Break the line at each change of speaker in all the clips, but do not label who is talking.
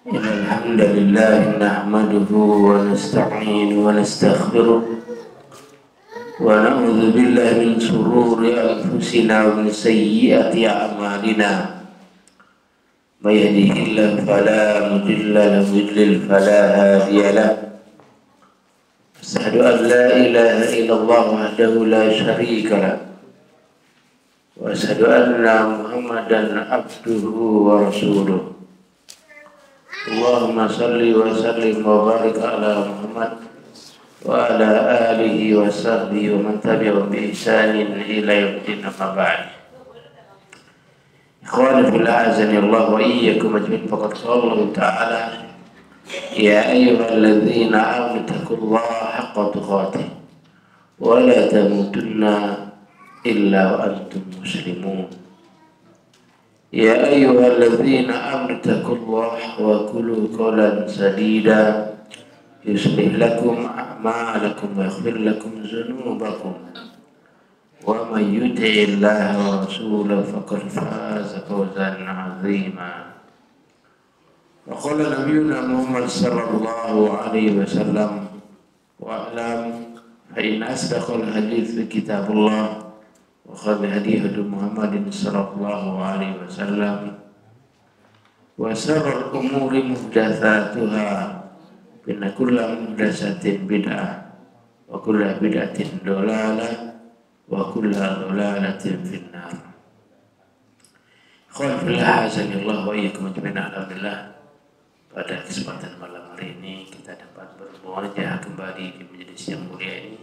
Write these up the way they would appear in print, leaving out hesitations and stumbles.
الحمد لله نحمده ونستعين ونستغفره ونعوذ بالله من شرور أنفسنا ومن سيئات أعمالنا من يهده الله فلا مضل له ومن يضلل فلا هادي له أشهد أن لا إله إلا الله وحده لا شريك له وأشهد أن محمدا عبده ورسوله اللهم صل وسلم وبارك على محمد وعلى آله وصحبه ومن تبعهم بإحسان إلى يوم الدين أما بعد إخواني في الله أعزني الله وإياكم أجمعين فقد قال الله تعالى يا أيها الذين آمنوا اتقوا الله حق تقاته ولا تموتن إلا وأنتم مسلمون يا أيها الذين آمنوا اتقوا الله وقولوا قولا سديدا يصلح لكم أعمالكم ويغفر لكم ذنوبكم ومن يطع الله ورسوله فقد فاز فوزا عظيما وقال نبينا محمد صلى الله عليه وسلم واعلم فإن أصدق الحديث كتاب الله وخير الهدي هدي محمد صلى الله عليه وسلم وشر الأمور محدثاتها فإن كل محدثة بدعة وكل بدعة ضلالة وكل ضلالة في النار. Ikhwan fillah azani Allah wa iyyakum ajmain. Alhamdulillah pada kesempatan malam hari ini kita dapat bermuajah kembali di majelis yang mulia ini,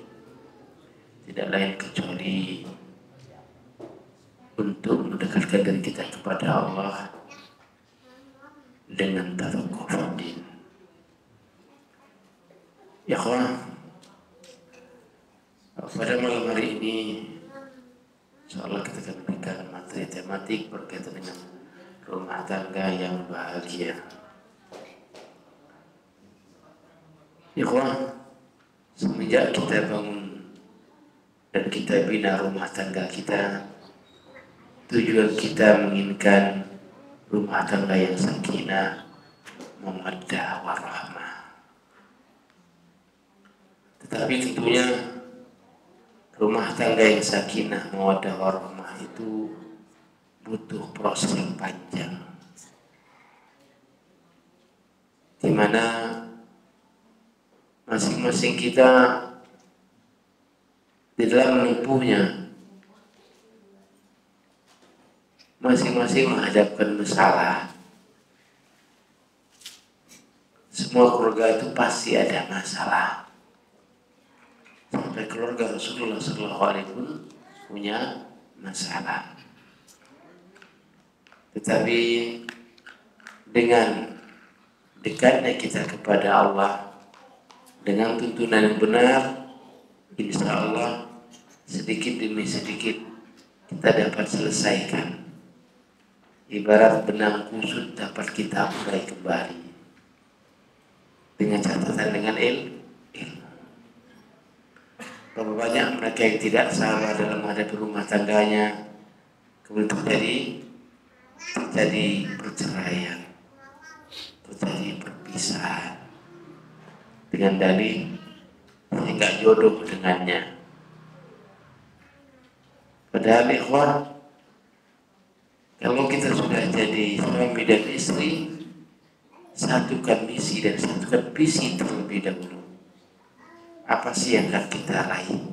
tidak lain kecuali untuk mendekatkan diri kita kepada Allah dengan tafaqquh din. Ya kawan, pada malam hari ini insyaallah kita akan memberikan materi tematik berkaitan dengan rumah tangga yang bahagia. Ya kawan, semenjak kita bangun dan kita bina rumah tangga kita, tujuan kita menginginkan rumah tangga yang sakinah, mawaddah warahmah. Tetapi tentunya rumah tangga yang sakinah, mawaddah warahmah itu butuh proses yang panjang, di mana masing-masing kita di dalam menempuhnya, masing-masing menghadapkan masalah. Semua keluarga itu pasti ada masalah. Sampai keluarga Rasulullah SAW pun punya masalah. Tetapi dengan dekatnya kita kepada Allah, dengan tuntunan yang benar, insya Allah sedikit demi sedikit kita dapat selesaikan. Ibarat benang kusut dapat kita mulai kembali dengan catatan dengan ilmu. Berapa banyak mereka yang tidak sabar dalam menghadapi rumah tangganya, kemudian terjadi perceraian, terjadi perpisahan dengan dalih tidak jodoh dengannya. Padahal ikhwan, kalau kita sudah jadi suami dan istri, satukan misi dan satukan visi terlebih dahulu. Apa sih yang akan kita raih?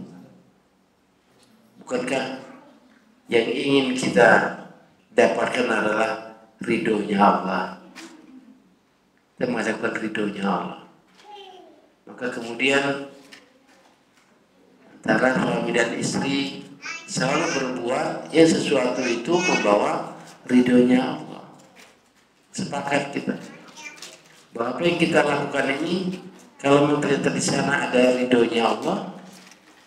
Bukankah yang ingin kita dapatkan adalah ridhonya Allah? Kita mengharapkan ridhonya Allah. Maka kemudian antara suami dan istri selalu berbuat yang sesuatu itu membawa ridhonya Allah. Sepakat kita bahwa apa yang kita lakukan ini, kalau ternyata di sana ada ridhonya Allah,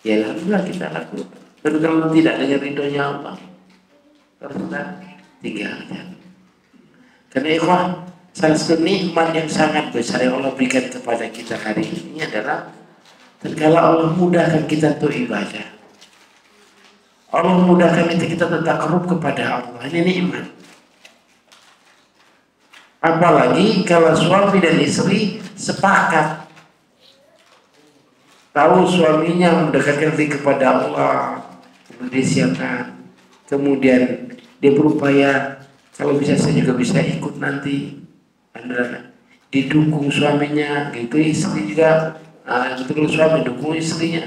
ya alhamdulillah kita lakukan. Dan kalau tidak ada ridhonya Allah, harus kita tinggalkan. Karena ikhwan, salah satu nikmat yang sangat besar yang Allah berikan kepada kita hari ini adalah tatkala Allah mudahkan kita untuk ibadah, Allah mudahkan kita tentang takarrub kepada Allah. Ini nikmat. Apalagi kalau suami dan istri sepakat, tahu suaminya mendekatkan diri kepada Allah, disiapkan, kemudian dia berupaya kalau bisa saya juga bisa ikut nanti, adalah didukung suaminya, gitu istri juga, betul suami dukung istrinya.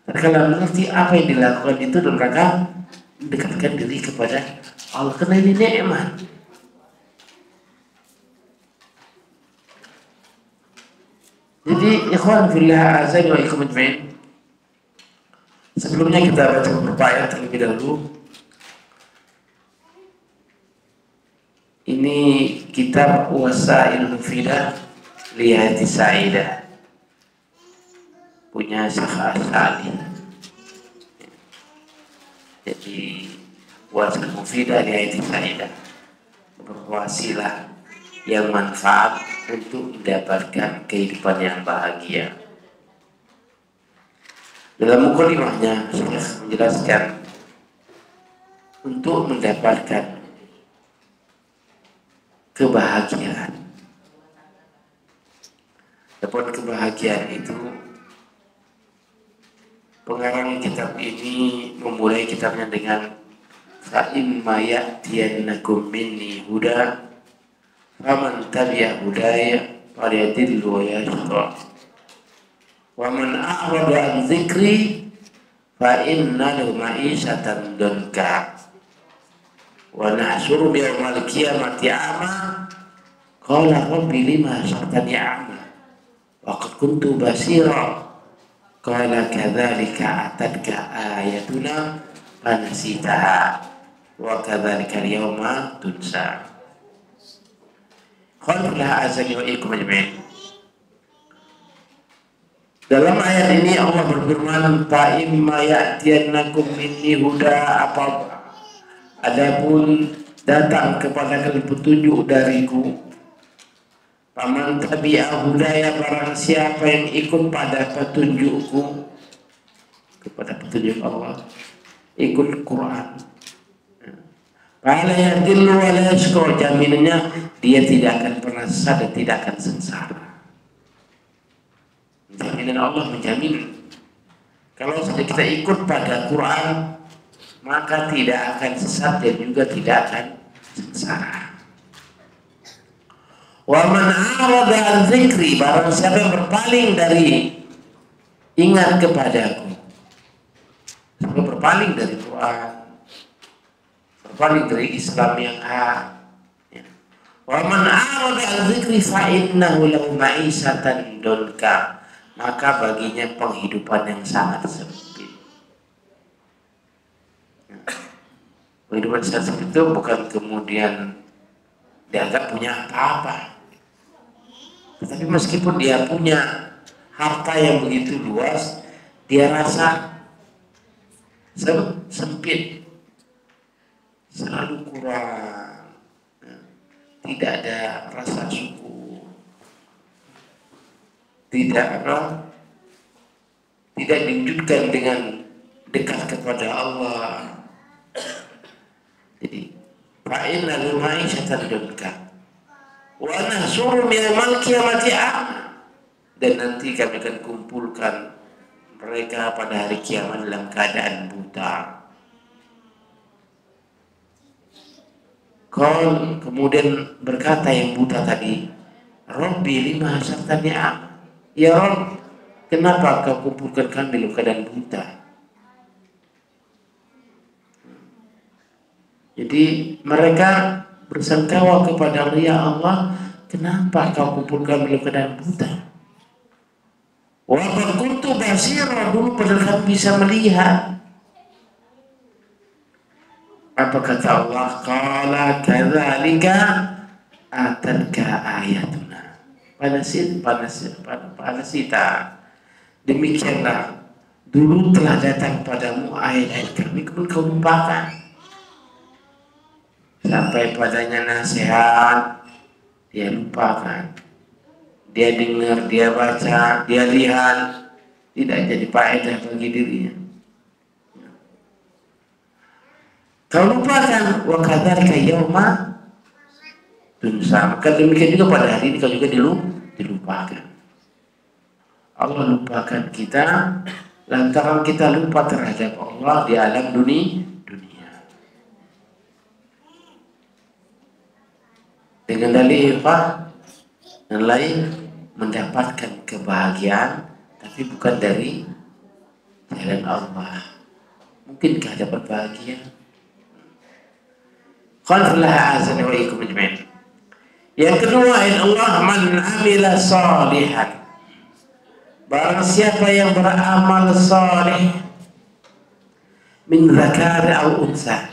Kalau mengerti apa yang dilakukan itu dalam rangka mendekatkan diri kepada Allah, karena ini nikmat. Jadi ikhwan fillah azza wa ikum ajmain. Sebelumnya kita baca beberapa ayat terlebih dahulu. Ini kitab Wasail Mufidah Lihati Sa'idah, punya Syekh As'ali. Jadi Wasail Mufidah Lihati Sa'idah, berwasilah yang manfaat untuk mendapatkan kehidupan yang bahagia. Dalam mukadimahnya Syekh menjelaskan untuk mendapatkan kebahagiaan. Dapat kebahagiaan itu, pengarang kitab ini memulai kitabnya dengan fa imma ya'tiyannakum minni huda faman tabi'a hudaya falyadillu wa yashqa wa man a'rada an dzikri fa inna lahu ma'isyatan danka wa nahsyuru yawmal qiyamati a'ma qala rabbi lima hashartani a'ma wa qad kuntu basira qala kadzalika atatka ayatuna fanasitaha wa kadzalika al-yawma tunsa. Khalillah azani wa ikum ajma'in. Dalam ayat ini Allah berfirman, fa imma ya'tiyannakum minni huda, adapun datang kepada kalian petunjuk dariku, faman tabi'a hudaya, barang siapa yang ikut pada petunjukku, kepada petunjuk Allah, ikut Quran, fala yadillu wa la yashqa, jaminannya dia tidak akan pernah sesat dan tidak akan sengsara. Jaminan Allah menjamin kalau saja kita ikut pada Quran, maka tidak akan sesat dan juga tidak akan sengsara. Wa man a'rada an dzikri, barang siapa yang berpaling dari ingat kepadaku, siapa berpaling dari Quran, berpaling dari Islam yang hak, wa man a'rada an dzikri fa innahu lahu ma'isyatan danka, maka baginya penghidupan yang sangat sempit. Kehidupan sangat sempit itu bukan kemudian dianggap punya apa-apa, tetapi meskipun dia punya harta yang begitu luas, dia rasa sempit, selalu kurang, tidak ada rasa syukur, tidak diwujudkan dengan dekat kepada Allah. Jadi fa'inna luma'isyatan danka wa nahsyuru yaumal qiyamati a'ma, dan nanti kami akan kumpulkan mereka pada hari kiamat dalam keadaan buta. Kemudian berkata yang buta tadi, Rabbi lima hasartani a'ma, ya Rabb, kenapa kau kumpulkan kami dalam keadaan buta? Jadi mereka bersangkawa kepada ya Allah, kenapa kau kumpulkan dalam keadaan buta? Wa qad kuntu basira, dulu padahal bisa melihat. Apa kata Allah? Qala kadzalika atatka ayatuna panasita, demikianlah dulu telah datang padamu ayat-ayat kami, kemudian kau lupakan. Sampai padanya nasihat, dia lupakan. Dia dengar, dia baca, dia lihat, tidak jadi faedah bagi dirinya. Kau lupakan. Wa kadzalika yauma tunsa. Maka demikian juga pada hari ini kau juga dilupakan. Allah lupakan kita lantaran kita lupa terhadap Allah di alam dunia. Dengan dalil apa? Dan lain mendapatkan kebahagiaan, tapi bukan dari jalan Allah. Mungkinkah dapat bahagia? Qanfullah azani wa ikum ajma'in. Yang kedua, Allah man amila salihan. Barang siapa yang beramal saleh min zakari au unsa,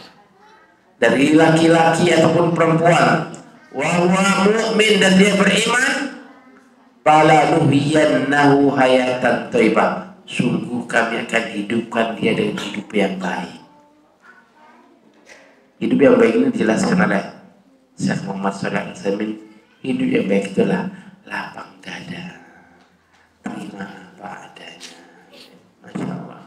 dari laki-laki ataupun perempuan, wa huwa mu'min, dan dia beriman, fala nuhyiyannahu hayatan thayyibah, sungguh kami akan hidupkan dia dengan hidup yang baik. Hidup yang baik ini dijelaskan oleh Syekh Muhammad Shalih Al-Utsaimin. Hidup yang baik itulah lapang dada, terima apa adanya. Masya Allah.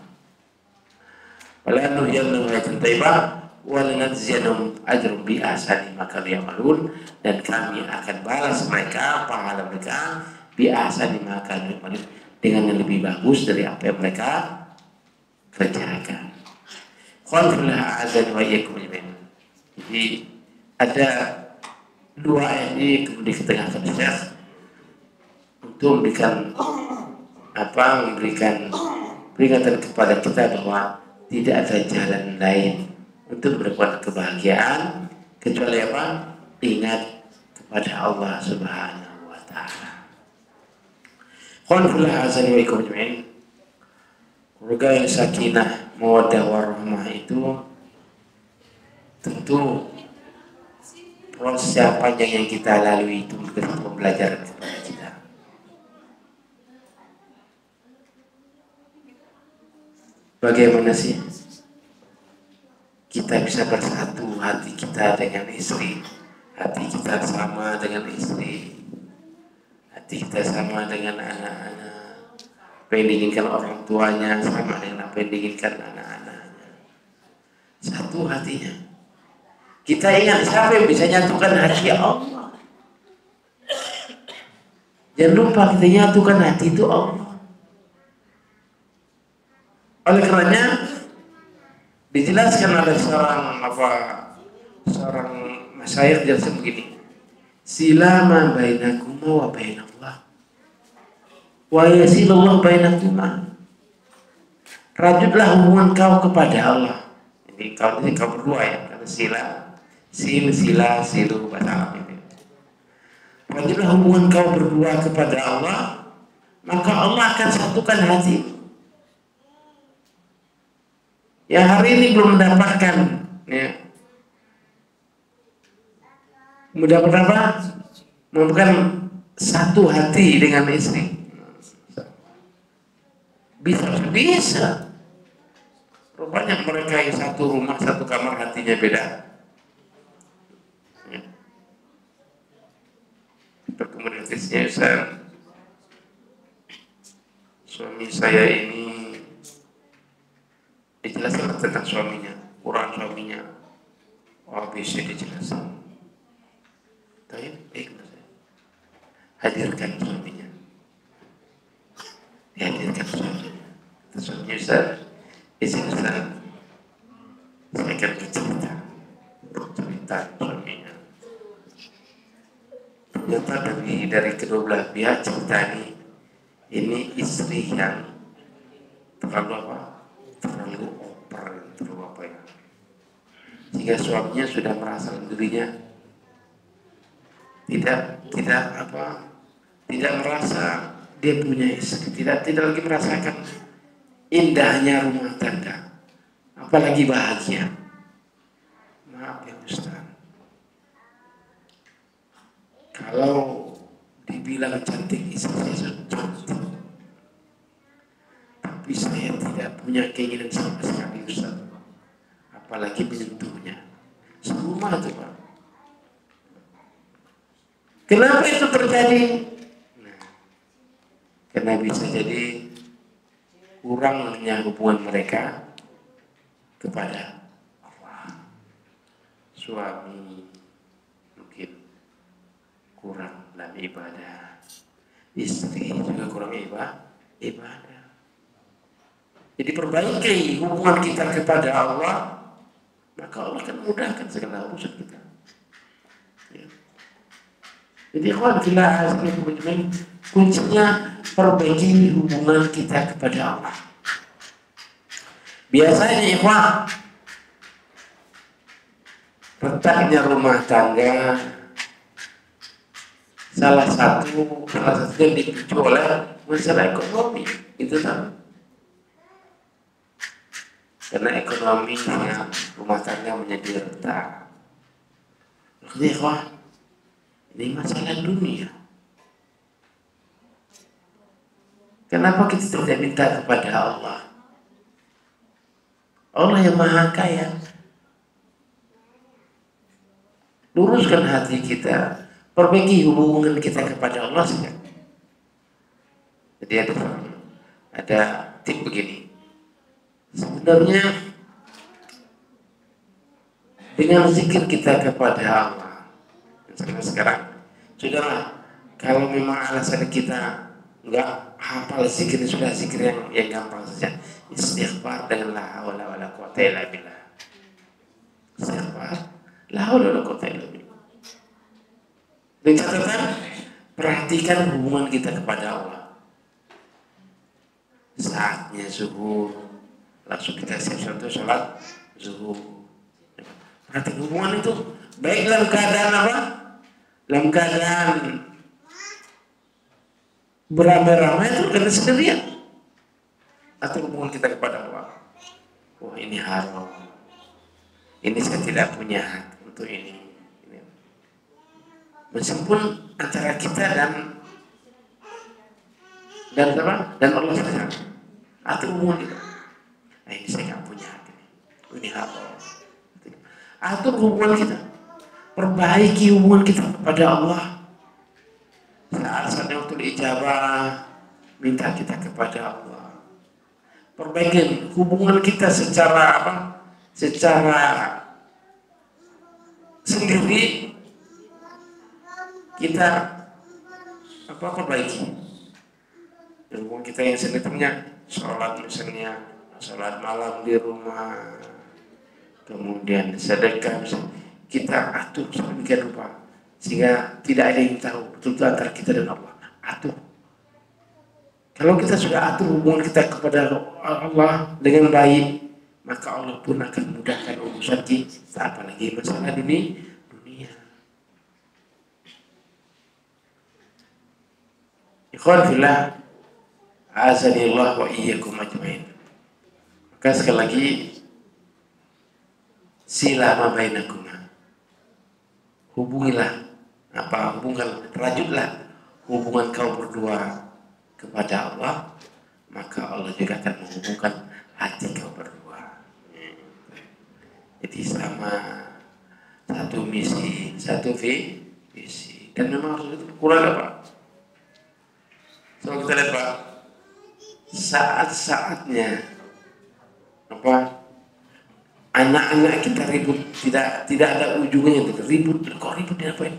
Wala nuhyiyannahu hayatan thayyibah wa lanajziyanhum ajrum bi ahsani ma kanu ya'malun, dan kami akan balas mereka, pahala mereka, bi ahsani ma kanu ya'malun, dengan yang lebih bagus dari apa yang mereka kerjakan. Qanfullah azan wa iyyakum ajma'in. Jadi ada dua ayat ini kemudian ketengahkan Syekh untuk memberikan peringatan kepada kita bahwa tidak ada jalan lain untuk mendapatkan kebahagiaan kecuali apa? Ingat kepada Allah Subhanahu wa taala. Qanfullah azan wa iyyakum ajma'in. Keluarga yang sakinah, mawaddah warahmah itu tentu proses yang panjang yang kita lalui itu memberikan pembelajaran kepada kita. Bagaimana sih kita bisa bersatu hati kita dengan istri, hati kita sama dengan istri, hati kita sama dengan anak-anak, apa yang diinginkan orang tuanya sama dengan apa yang diinginkan anak-anaknya. Satu hatinya. Kita ingat siapa yang bisa nyatukan hati Allah. Jangan lupa kita nyatukan hati itu Allah. Oleh karenanya dijelaskan oleh seorang masyayikh jelaskan begini. Silama bainakuma wa bainallah wa yasilullah bainakuma. Rajutlah hubungan kau kepada Allah. Ini kau berdua ya, karena sila silu bahasa Arab ini. Rajutlah hubungan kau berdua kepada Allah, maka Allah akan satukan hati. Yang hari ini belum mendapatkan, ya, mendapatkan apa? Mendapatkan satu hati dengan istri. Bisa. Rupanya mereka yang satu rumah, satu kamar, hatinya beda. Kemudian hadisnya, suami saya ini dijelaskan tentang suaminya, kurang suaminya, bisa dijelaskan. Baik, hadirkan suaminya, dihadirkan suaminya. Suaminya Ustaz, izin Ustaz, saya akan cerita suaminya. Ternyata dari kedua belah pihak cerita ini istri yang terlalu over, sehingga suaminya sudah merasa dirinya tidak merasa dia punya istri, tidak lagi merasakan indahnya rumah tangga, apalagi bahagia. Maaf ya Ustaz, kalau dibilang cantik istri saya cantik, tapi saya tidak punya keinginan sama sekali Ustaz, apalagi menyentuhnya. Semua itu Pak. Kenapa itu terjadi? Karena bisa jadi kurangnya hubungan mereka kepada Allah. Suami mungkin kurang dalam ibadah, istri juga kurang ibadah. Jadi perbaiki hubungan kita kepada Allah, maka Allah akan mudahkan segala urusan kita. Ya. Jadi kuncinya perbaiki hubungan kita kepada Allah. Biasanya ikhwan, retaknya rumah tangga salah satu yang dipicu oleh masalah ekonomi, itu kan. Karena ekonominya rumah tangga menjadi retak. Maksudnya ikhwan, ini masalah dunia. Kenapa kita tidak minta kepada Allah? Allah yang Maha Kaya. Luruskan hati kita, perbaiki hubungan kita kepada Allah saja. Jadi ada tip begini. Sebenarnya dengan zikir kita kepada Allah, sekarang saudara, kalau memang alasan kita enggak hafal zikir, sudah zikir yang gampang saja, istighfar dengan la haula wala quwata illa billah. Istighfar la haula wala quwata illa billah. Dan catatan, perhatikan hubungan kita kepada Allah. Saatnya zuhur, langsung kita siap-siap untuk sholat zuhur. Perhatikan hubungan itu baik dalam keadaan apa? Dalam keadaan beramai-ramai itu karena sendirian, atau hubungan kita kepada Allah. Wah, ini haram, ini saya tidak punya hak untuk ini. Meskipun antara kita dan apa? Dan Allah saja, atau hubungan kita. Nah, ini saya nggak punya hak ini haram. Atur hubungan kita, perbaiki hubungan kita kepada Allah. Saat-saatnya untuk ijabah, minta kita kepada Allah. Perbaiki hubungan kita secara apa? Secara sendiri kita apa perbaiki hubungan kita yang sendirinya, sholat misalnya, sholat malam di rumah, kemudian sedekah kita atur sedemikian rupa sehingga tidak ada yang tahu betul-betul antara kita dan Allah. Atur. Kalau kita sudah atur hubungan kita kepada Allah dengan baik, maka Allah pun akan mudahkan urusan kita, apalagi masalah dunia. Ikhwan fillah, azanillah wa iyyakum ajmain. Maka sekali lagi, sila ma bainakuma, rajutlah hubungan kau berdua kepada Allah, maka Allah juga akan menghubungkan hati kau berdua. Jadi sama satu misi, satu visi, dan memang harus itu kurang apa? So kita lihat Pak, saat-saatnya apa? Anak-anak kita ribut, tidak ada ujungnya itu ribut. Kok ribut diapain?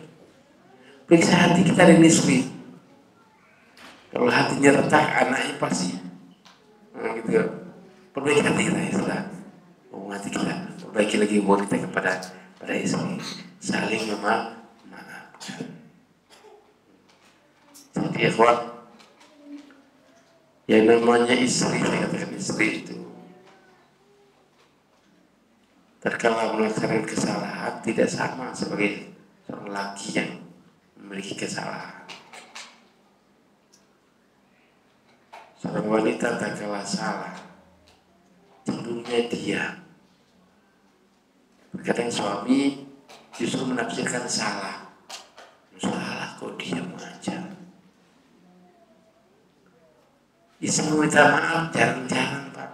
Periksa hati kita dan istri. Kalau hatinya retak, anaknya pasti gitu. Perbaiki hati kita, ya sudah. Hati kita, perbaiki lagi hubungan kita kepada istri, saling memaafkan. Jadi ikhwan, yang namanya istri, saya katakan istri itu terkala melaksanakan kesalahan tidak sama sebagai seorang laki yang memiliki kesalahan. Seorang wanita terkala salah, cenderungnya diam. Terkadang suami justru menafsirkan salah. Salah kok diam aja. Istri minta maaf jarang-jarang Pak.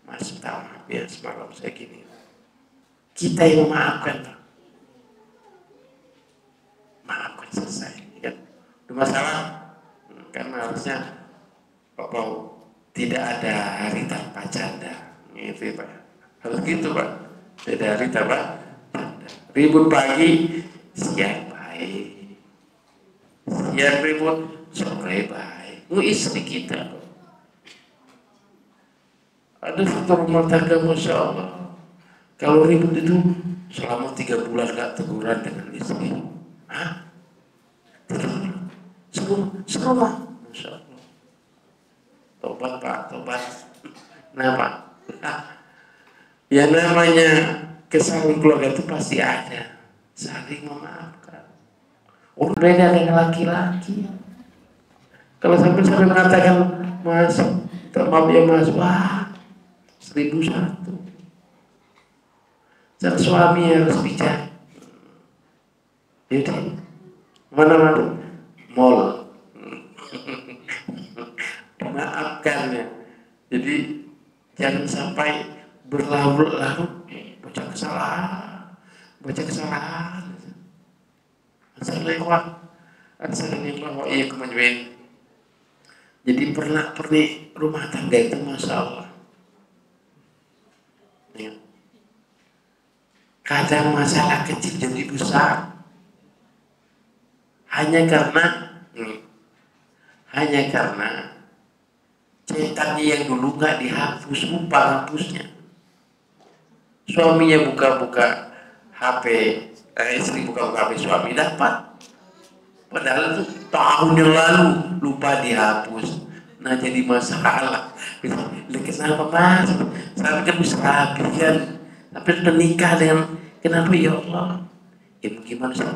Mas minta maaf ya semalam saya gini. Kita yang memaafkan Pak. Maafkan selesai. Kan? Ada masalah? Karena harusnya Bapak tidak ada hari tanpa canda. Gitu Pak. Harus gitu Pak. Tidak ada hari tanpa canda. Ribut pagi, siang Pak. yang ribut sore baik. Istri kita. Ada faktor rumah tangga, Masya Allah. Kalau ribut itu selama 3 bulan gak teguran dengan istri. Hah? 3 bulan? Serumah. Masya Allah. Tobat Pak, tobat. Kenapa? Ya namanya kesalahan keluarga itu pasti ada. Saling memaafkan. Beda dengan laki-laki. Kalau sampai mengatakan Mas, maaf ya Mas, wah 1001. Sang suami harus bicara. Yaudah, mana-mana mall. Maafkan ya. Jadi jangan sampai berlarut-larut baca kesalahan. Assalamualaikum iya kemajuan. Jadi pernik rumah tangga itu Masya Allah. Ya. Kadang masalah kecil jadi besar hanya karena cetannya yang dulu nggak dihapus, lupa hapusnya. Suaminya buka-buka HP, istri buka-buka HP suami dapat. Padahal itu tahun yang lalu lupa dihapus. Nah jadi masalah. Kenapa Mas? Saya kan bisa rapi kan. Tapi sudah nikah dengan kenapa ya Allah? Ya gimana sih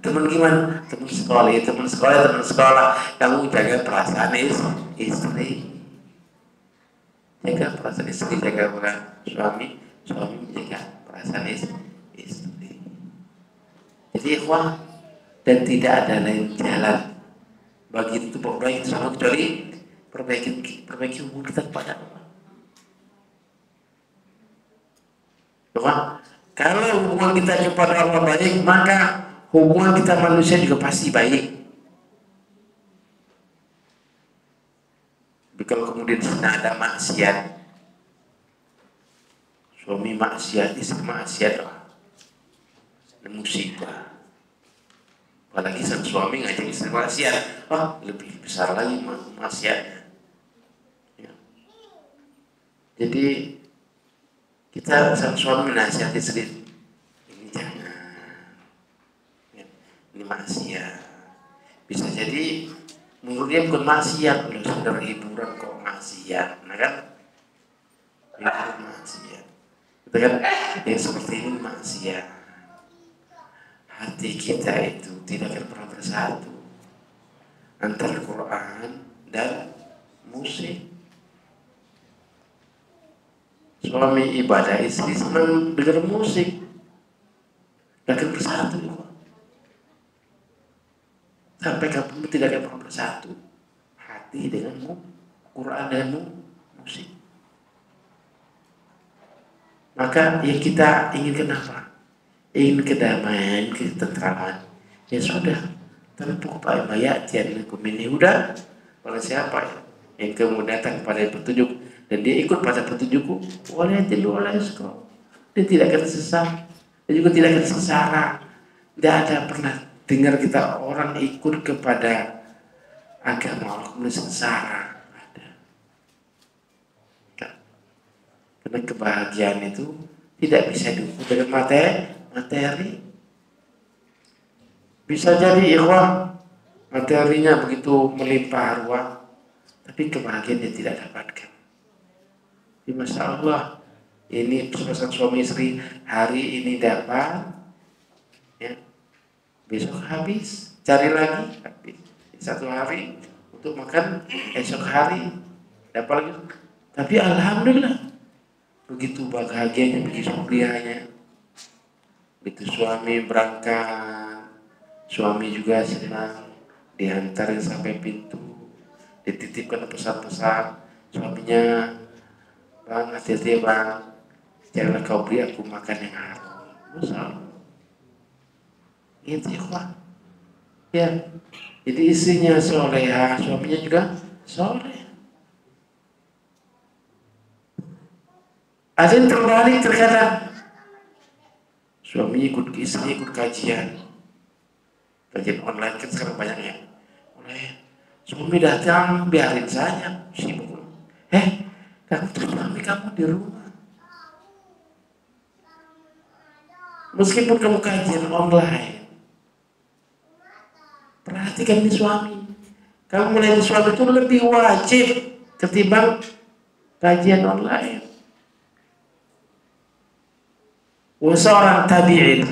teman gimana? Teman sekolah. Kamu jaga perasaan istri. Jaga perasaan istri, jaga suami menjaga perasaan istri. Jadi ikhwah, dan tidak ada lain jalan bagi itu perbaiki sama kecuali perbaiki hubungan kita kepada Allah. Kalau hubungan kita kepada Allah baik, maka hubungan kita manusia juga pasti baik. Tapi kalau kemudian ada maksiat, suami maksiat, istri maksiat, musibah. Apalagi sang suami ngajak istri maksiat, lebih besar lagi maksiatnya. Ya. Jadi kita sang suami menasihati istri, ini jangan, ya, ini maksiat. Bisa jadi menurut dia bukan maksiat, loh sekedar hiburan kok maksiat, nah kan? Hiburan maksiat, itu kan yang seperti ini maksiat. Hati kita itu tidak akan pernah bersatu antara Quran dan musik. Suami ibadah, istri senang dengar musik, tidak akan bersatu. Sampai kapan tidak akan pernah bersatu hati dengan Quran dan musik. Maka yang kita inginkan apa? Ingin kedamaian, ketentraman, ya sudah. Tapi pokoknya mayat ini udah. Kalau siapa yang kemudian datang pada petunjuk dan dia ikut pada petunjukku, dia tidak akan sesat, dia juga tidak akan sengsara. Tidak ada pernah dengar kita orang ikut kepada agama Allah kemudian sengsara. Ada. Karena kebahagiaan itu tidak bisa diukur dengan materi. Bisa jadi ikhwah materinya begitu melimpah ruah, tapi kebahagiaan dia tidak dapatkan. Ya, Masya Allah, ini pasangan suami istri hari ini dapat, ya, besok habis, cari lagi habis. Satu hari untuk makan, esok hari dapat lagi. Tapi alhamdulillah begitu bahagianya, begitu syukriyahnya. Itu suami berangkat, suami juga senang, diantarin sampai pintu, dititipkan pesan-pesan, suaminya, Bang, hati-hati Bang, janganlah kau beri aku makan yang haram. Masalah. Itu ikhwah. Ya, jadi istrinya soleha, suaminya juga soleh. Ada yang terbalik terkadang. Suami ikut, istri ikut kajian kajian online kan sekarang banyak ya. Mulai suami datang biarin saja sibuk. Kamu tuh suami kamu di rumah. Meskipun kamu kajian online, perhatikan nih suami. Kamu melayani suami itu lebih wajib ketimbang kajian online. Seorang tabi'in,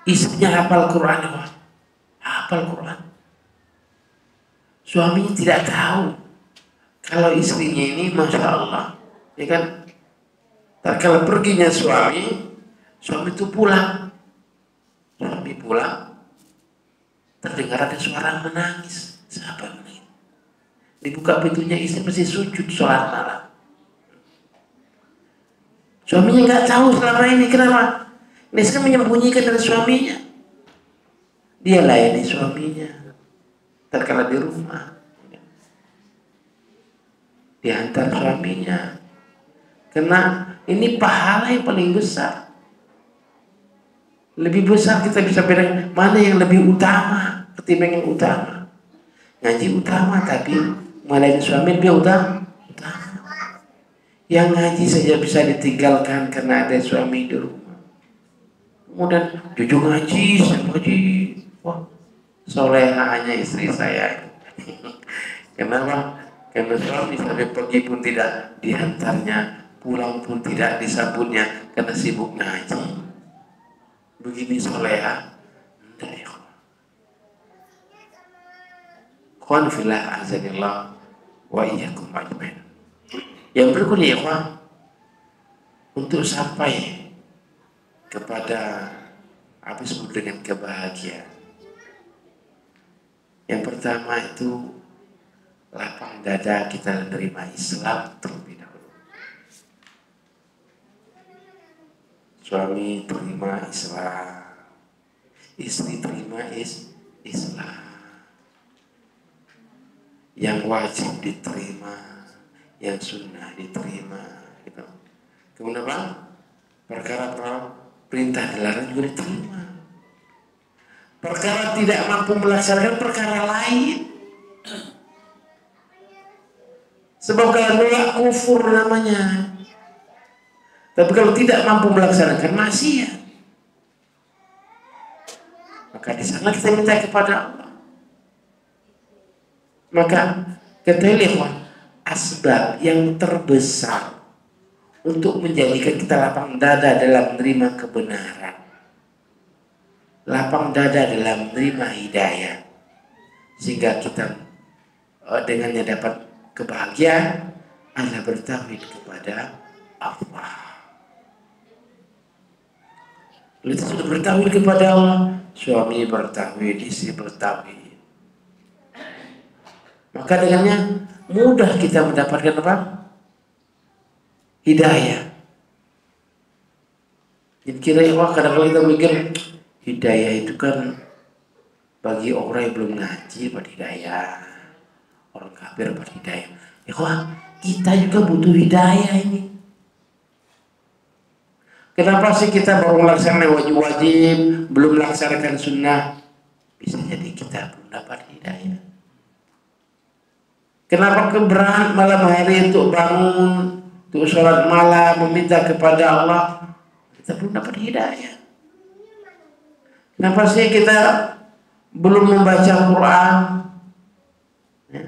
istrinya hafal Quran, hafal Quran. Suaminya tidak tahu kalau istrinya ini, masya Allah, ya kan? Kalau perginya suami itu pulang. Suami pulang, terdengar ada suara menangis. Siapa yang menangis? Dibuka pintunya, istri masih sujud sholat malam. Suaminya nggak tahu selama ini kenapa. Ini sekarang menyembunyikan dari suaminya. Dia layani suaminya. Terkala di rumah, diantar suaminya. Karena ini pahala yang paling besar. Lebih besar kita bisa bedakan mana yang lebih utama ketimbang yang utama. Ngaji utama, tapi melayani suami lebih utama. Yang ngaji saja bisa ditinggalkan karena ada suami di rumah. Kemudian jujur ngaji, saya ngaji. Wah, solehahnya istri saya. Kenapa? Karena suami sampai pergi pun tidak diantarnya, pulang pun tidak disambutnya karena sibuk ngaji. Begini soleha, enggak ya. Qul fillah azanillah wa iyyakum ajmain. Yang berikutnya ya kawan, untuk sampai kepada apa disebut dengan kebahagiaan. Yang pertama itu lapang dada kita menerima Islam terlebih dahulu. Suami terima Islam, istri terima Islam. Yang wajib diterima, yang sunnah diterima. Gitu. Kemudian apa? Perkara perintah dilarang juga diterima. Perkara tidak mampu melaksanakan perkara lain. Sebab kalau nolak kufur namanya. Tapi kalau tidak mampu melaksanakan maksiat, maka di sana kita minta kepada Allah. Maka ketahuilah asbab yang terbesar untuk menjadikan kita lapang dada dalam menerima kebenaran, lapang dada dalam menerima hidayah, sehingga kita dengannya dapat kebahagiaan adalah bertauhid kepada Allah. Kita sudah bertauhid kepada Allah, suami bertauhid, istri bertauhid. Maka dengannya mudah kita mendapatkan apa? Hidayah. Jadi kira-kira kadang-kadang kita mikir hidayah itu kan bagi orang yang belum ngaji dapat hidayah, orang kafir dapat hidayah. Ya kita juga butuh hidayah ini. Kenapa sih kita baru melaksanakan wajib-wajib, belum melaksanakan sunnah? Bisa jadi kita belum dapat hidayah. Kenapa keberat malam hari untuk bangun, untuk sholat malam, meminta kepada Allah? Kita belum dapat hidayah. Kenapa sih kita belum membaca Quran? Ya?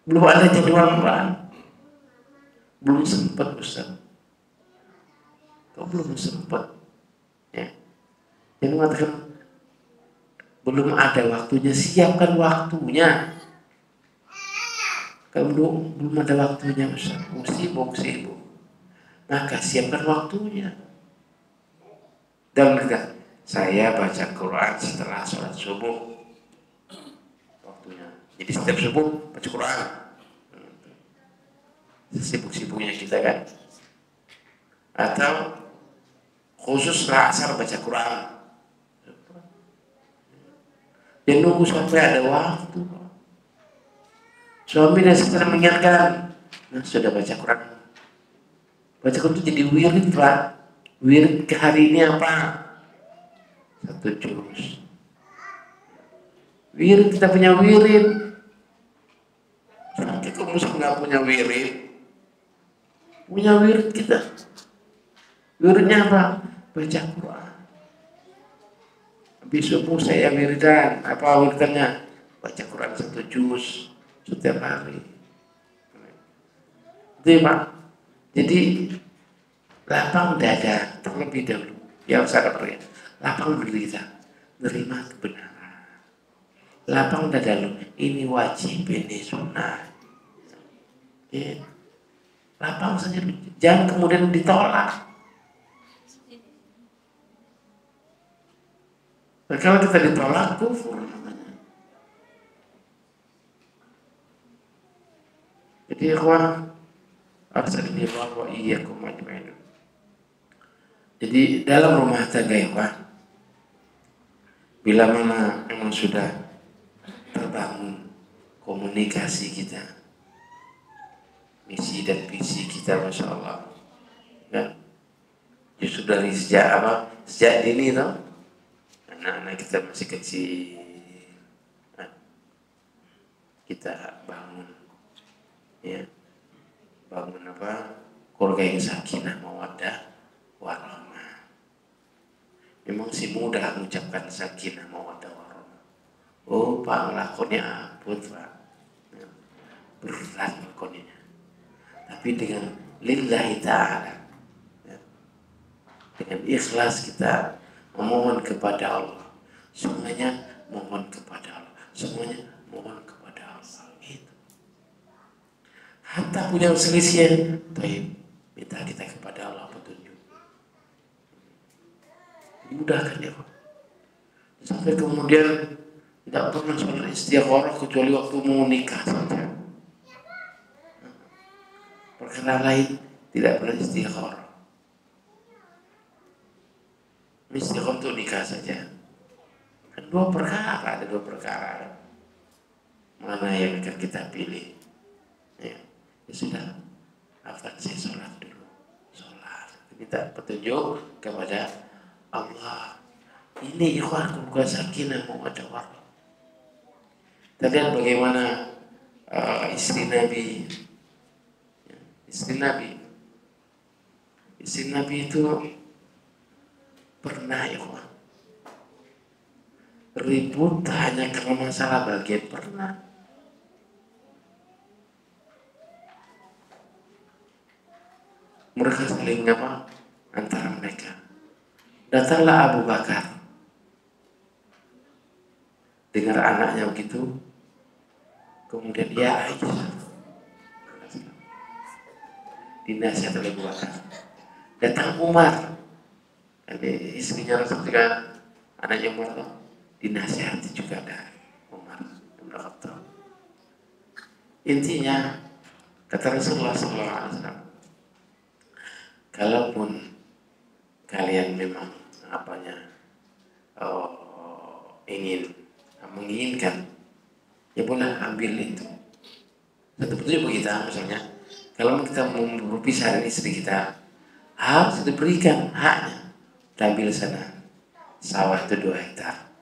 Belum ada jadwal Quran. Belum sempat Ustaz. Kau belum sempat. Ya. Jadi mengatakan belum ada waktunya, siapkan waktunya. Kalau belum ada waktunya, Ustaz, sibuk. Maka siapkan waktunya. Dan saya baca Quran setelah sholat subuh. Waktunya. Jadi setiap subuh baca Quran. Sibuk-sibuknya kita kan. Atau khusus setelah asar baca Quran. Jangan nunggu sampai ada waktu. Suami dan istri mengingatkan, sudah baca Quran. Baca Quran itu jadi wirid, Pak. Wirid ke hari ini apa? 1 juz. Wirid, kita punya wirid. Sampai kamu nggak punya wirid. Punya wirid kita. Wiridnya apa? Baca Quran. Habis subuh saya wiridan. Apa wiridannya? Baca Quran 1 juz setiap hari. Itu Pak. Jadi lapang dada terlebih dahulu. Yang saya katakan, lapang dada kita, terima kebenaran. Lapang dada lu, ini wajib, ini sunnah. Ya. Lapang saja, jangan kemudian ditolak. Nah, kalau kita ditolak, kufur namanya. Jadi ikhwan, astagfirullah wa iyyakum ajmain. Jadi dalam rumah tangga ikhwan, bila mana memang sudah terbangun komunikasi kita, misi dan visi kita, masya Allah, ya, justru dari sejak dini toh, anak-anak kita masih kecil, nah, kita bangun, ya, bangun keluarga yang sakinah mawaddah warahmah. Memang si mudah mengucapkan sakinah mawaddah warahmah. Oh Pak, lakonnya ampun Pak, ya, berat lakonnya. Tapi dengan lillahi ta'ala, ya, dengan ikhlas kita memohon kepada Allah, semuanya mohon kepada Allah, semuanya mohon kepada Allah. Itu. Hatta punya selisih, baik, minta kita kepada Allah petunjuk. Dimudahkan ya Pak. Sampai kemudian tidak pernah sholat istikharah kecuali waktu mau nikah saja. Perkara lain tidak pernah istikharah. Istikharah untuk nikah saja. Kan ada dua perkara. Mana yang akan kita pilih? Ya, ya sudah. Afan saya sholat dulu. Sholat. Kita petunjuk kepada Allah. Ini ikhwan bukan sakinah mawaddah warahmah. Kita lihat bagaimana istri Nabi itu pernah ikhwan ribut hanya karena masalah bagian, pernah. Mereka saling antara mereka. Datanglah Abu Bakar, dengar anaknya begitu, kemudian ya Aisyah, dinasihat oleh Abu Bakar. Datang Umar, jadi istrinya Rasulullah, anaknya Umar, dinasihati juga dari Umar bin Khattab. Intinya kata Rasulullah SAW, kalaupun kalian memang menginginkan, ya boleh ambil itu. Satu petunjuk kita, misalnya, kalau kita mau berpisah dengan istri kita, harus diberikan haknya. Kita ambil sana sawah itu 2 hektar,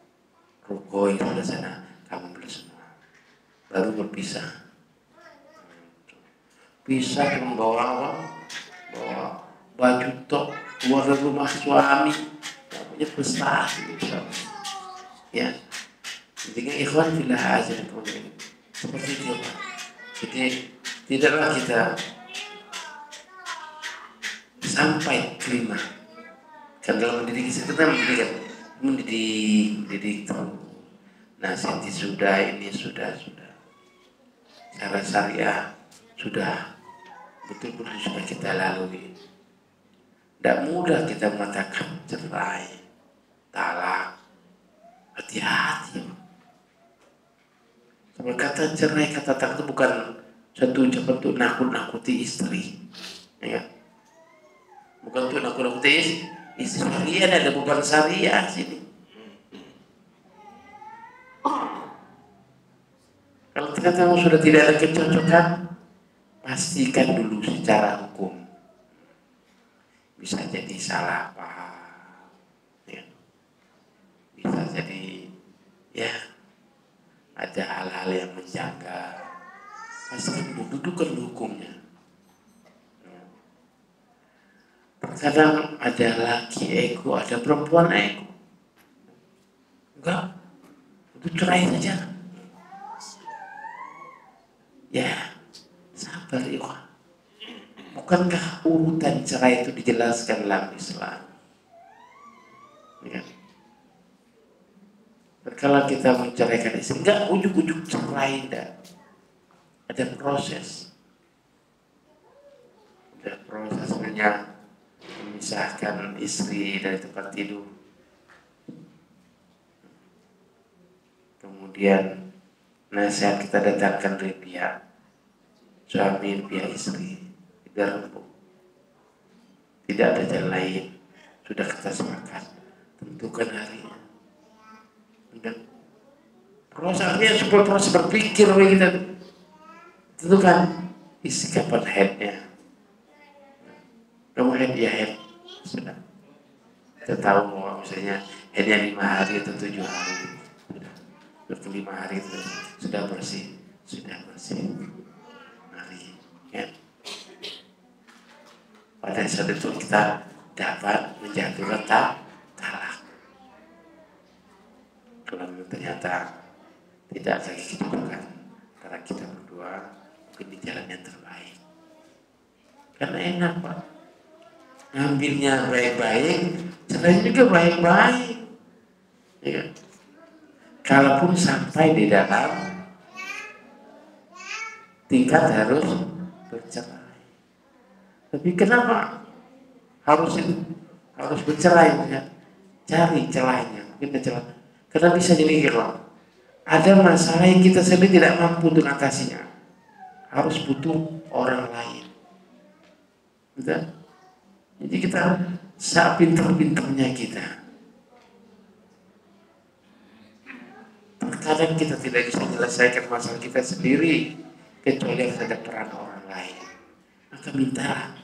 ruko yang sebelah sana kamu beli semua, baru berpisah. Pisah dengan bawa baju tok keluar dari rumah suami, namanya prestasi, ya. Intinya ikhwan fillah aja kemudian seperti itu Pak. Jadi tidaklah kita sampai kelima. Kan dalam mendidik kita mendidik tuh. Nasihati sudah, ini sudah. Cara syariah sudah betul-betul sudah kita lalui. Tidak mudah kita mengatakan cerai, talak. Hati-hati. Kalau kata cerai, kata talak itu bukan satu ucapan untuk nakut-nakuti istri, ya. Bukan untuk nakut-nakuti istri. Kalian ada beban syariah sini. Kalau ternyata sudah tidak ada kecocokan, pastikan dulu secara hukum. Bisa jadi salah paham, ya. Bisa jadi, ya, ada hal-hal yang menjaga, pasti kan dudukan hukumnya. Terkadang ada laki ego, ada perempuan ego. Enggak, itu cerai saja. Ya, sabar ya. Bukankah urutan cerai itu dijelaskan dalam Islam? Ya. Kalau kita menceraikan istri, enggak ujuk-ujuk cerai, enggak. Ada proses. Ada prosesnya memisahkan istri dari tempat tidur. Kemudian nasihat kita datangkan dari pihak suami, pihak istri. Tidak rembuk. Tidak ada jalan lain. Sudah kita sepakat. Tentukan harinya. Dan prosesnya supaya proses berpikir kita tentukan isi kapan headnya. Kamu head ya head sudah. Kita tahu bahwa misalnya headnya 5 hari atau 7 hari sudah 5 hari itu sudah bersih hari ya. Pada saat itu kita dapat menjatuhkan talak. Kalau ternyata tidak lagi kedudukan antara kita berdua, mungkin di jalan yang terbaik. Karena enak Pak, ngambilnya baik-baik, caranya juga baik-baik. Ya. Kalaupun sampai di dalam tingkat harus bercerai. Tapi kenapa harus bercerai? Ya? Cari celahnya, mungkin celah. Karena bisa jadi kalau ada masalah yang kita sendiri tidak mampu untuk atasinya, harus butuh orang lain. Betul? Jadi kita saat pintar-pintarnya kita, terkadang kita tidak bisa menyelesaikan masalah kita sendiri kecuali harus ada peran orang lain. Maka minta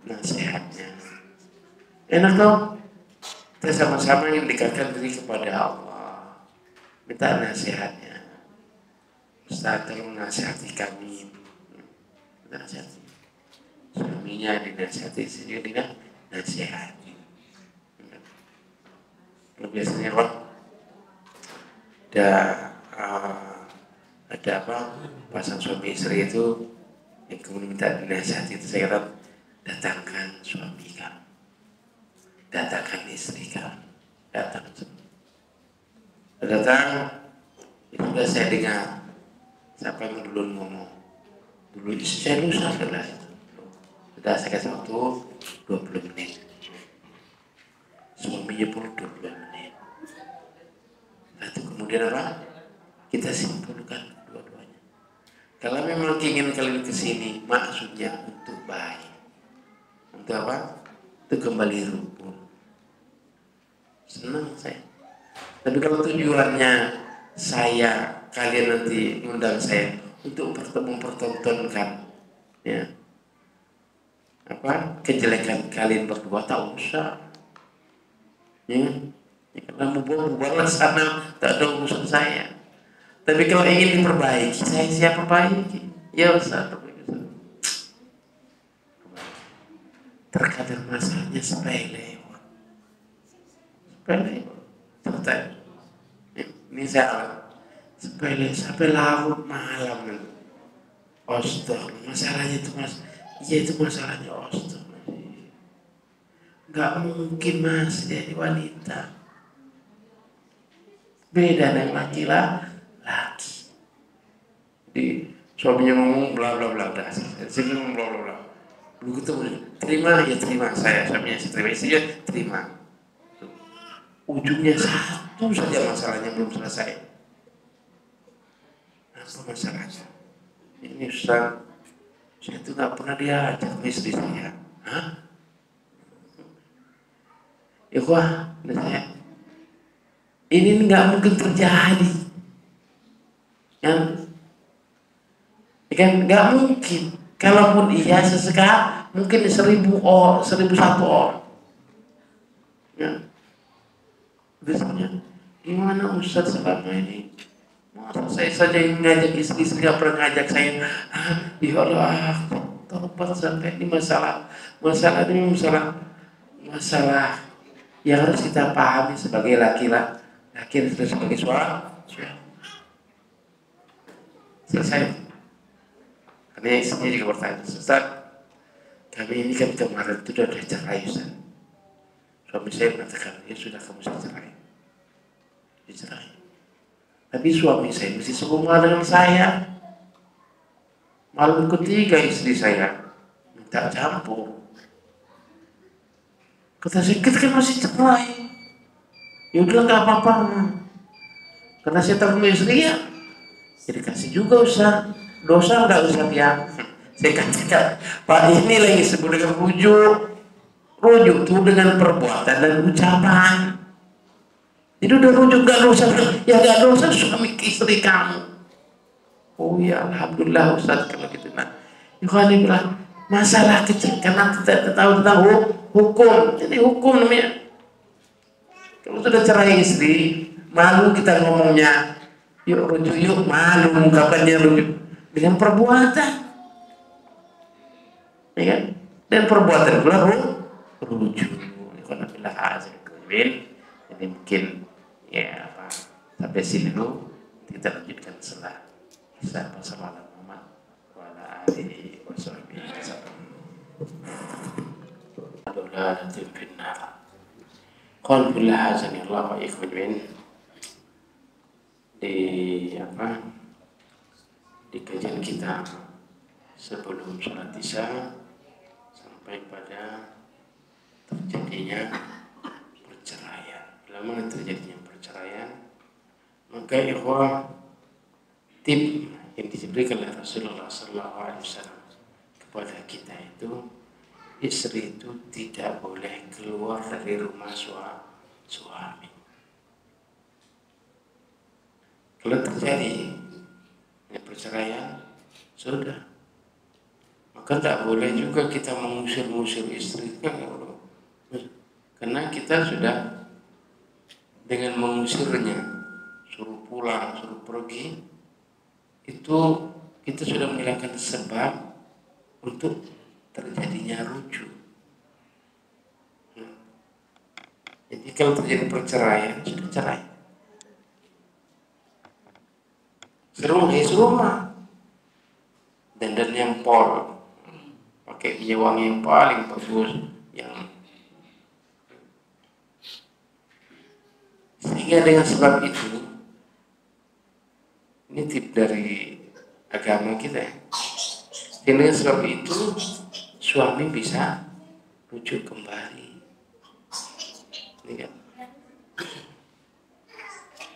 nasihatnya. Enak dong, kita sama-sama yang mendekatkan diri kepada Allah. Minta nasihatnya. Ustaz tolong nasihati kami. Nasihati. Suaminya dinasihati, istrinya dinasihati. Kalau biasanya Pak, ada apa pasang suami istri itu yang kemudian minta dinasihati itu saya kata datangkan suami kamu, datangkan istri kamu, datang. Itu sudah saya dengar siapa yang dulu ngomong dulu saya lusa adalah itu sudah saya kasih waktu 20 menit suaminya pun 20 menit lalu kemudian apa kita simpulkan dua-duanya kalau memang ingin kalian kesini maksudnya untuk baik untuk apa untuk kembali rukun senang saya. Tapi kalau tujuannya kalian nanti undang saya untuk mempertontonkan ya apa kejelekan kalian berdua, tak usah ya karena buatlah sana tak ada urusan saya. Tapi kalau ingin diperbaiki, saya siap perbaiki ya usah perbaiki. Terkadang masalahnya sepele selesai. Ini saya sepele sampai larut malam. Astaga, masalahnya itu itu masalahnya astaga. Nggak mungkin Mas jadi wanita. Beda dengan laki. Jadi suaminya ngomong bla bla bla bla. Saya ngomong bla bla bla. Belum ketemu, terima saya suaminya terima istrinya terima. Ujungnya satu saja masalahnya belum selesai. Apa masalahnya? Ini Ustaz, saya itu nggak pernah diajak istri saya. Hah? Ya wah, saya ini nggak mungkin terjadi. Kan nggak mungkin. Kalaupun iya sesekali mungkin 1.001 orang. Ya. Biasanya gimana Ustaz selama ini Masa saya saja yang ngajak istri nggak pernah ngajak saya. Ya Allah, tobat sampai ini masalah ini masalah yang harus kita pahami sebagai laki-laki sebagai suami. Selesai. Karena istrinya juga bertanya, Ustaz, kami ini kan kemarin itu sudah cerai Ustaz. Suami saya mengatakan, ya sudah kamu cerai. Dicerai. Tapi suami saya masih serumah dengan saya. Malam ketiga istri saya minta campur. Kata saya, kita kan masih cerai. Ya udah nggak apa-apa. Karena saya terlalu istri ya, jadi kasih juga Ustaz. Dosa nggak Ustaz ya? Saya katakan, Pak, ini lagi sebut dengan rujuk. Rujuk itu dengan perbuatan dan ucapan. Jadi udah rujuk gak dosa, ya gak dosa suami istri kamu. Oh ya Alhamdulillah Ustaz kalau gitu. Nah, Yohani bilang masalah kecil karena kita tahu tentang hukum. Jadi hukum namanya. Kalau sudah cerai istri, malu kita ngomongnya. Yuk rujuk yuk, malu ungkapannya rujuk dengan perbuatan. Ya kan? Dan perbuatan pula rujuk. Karena bila hasil jadi mungkin ya apa sampai sini dulu, kita lanjutkan setelah kisah pasal Muhammad wa ala alihi wa sahbihi wasallam. Dolalatin finnar. Qul billah hazani Allah wa ikhwan di kajian kita sebelum sholat isya sampai pada terjadinya perceraian. Bila mana terjadinya perceraian, maka ikhwah tip yang diberikan oleh Rasulullah SAW kepada kita itu, istri itu tidak boleh keluar dari rumah suami. Kalau terjadi perceraian, sudah, maka tidak boleh juga kita mengusir istrinya, karena kita sudah dengan mengusirnya, suruh pulang, suruh pergi, itu kita sudah menghilangkan sebab untuk terjadinya rujuk. Jadi kalau terjadi perceraian, sudah cerai. Serumah dandan yang pol, pakai minyak wangi yang paling bagus, yang sehingga dengan sebab itu, ini tip dari agama kita. Dengan sebab itu suami bisa rujuk kembali. Ini kan?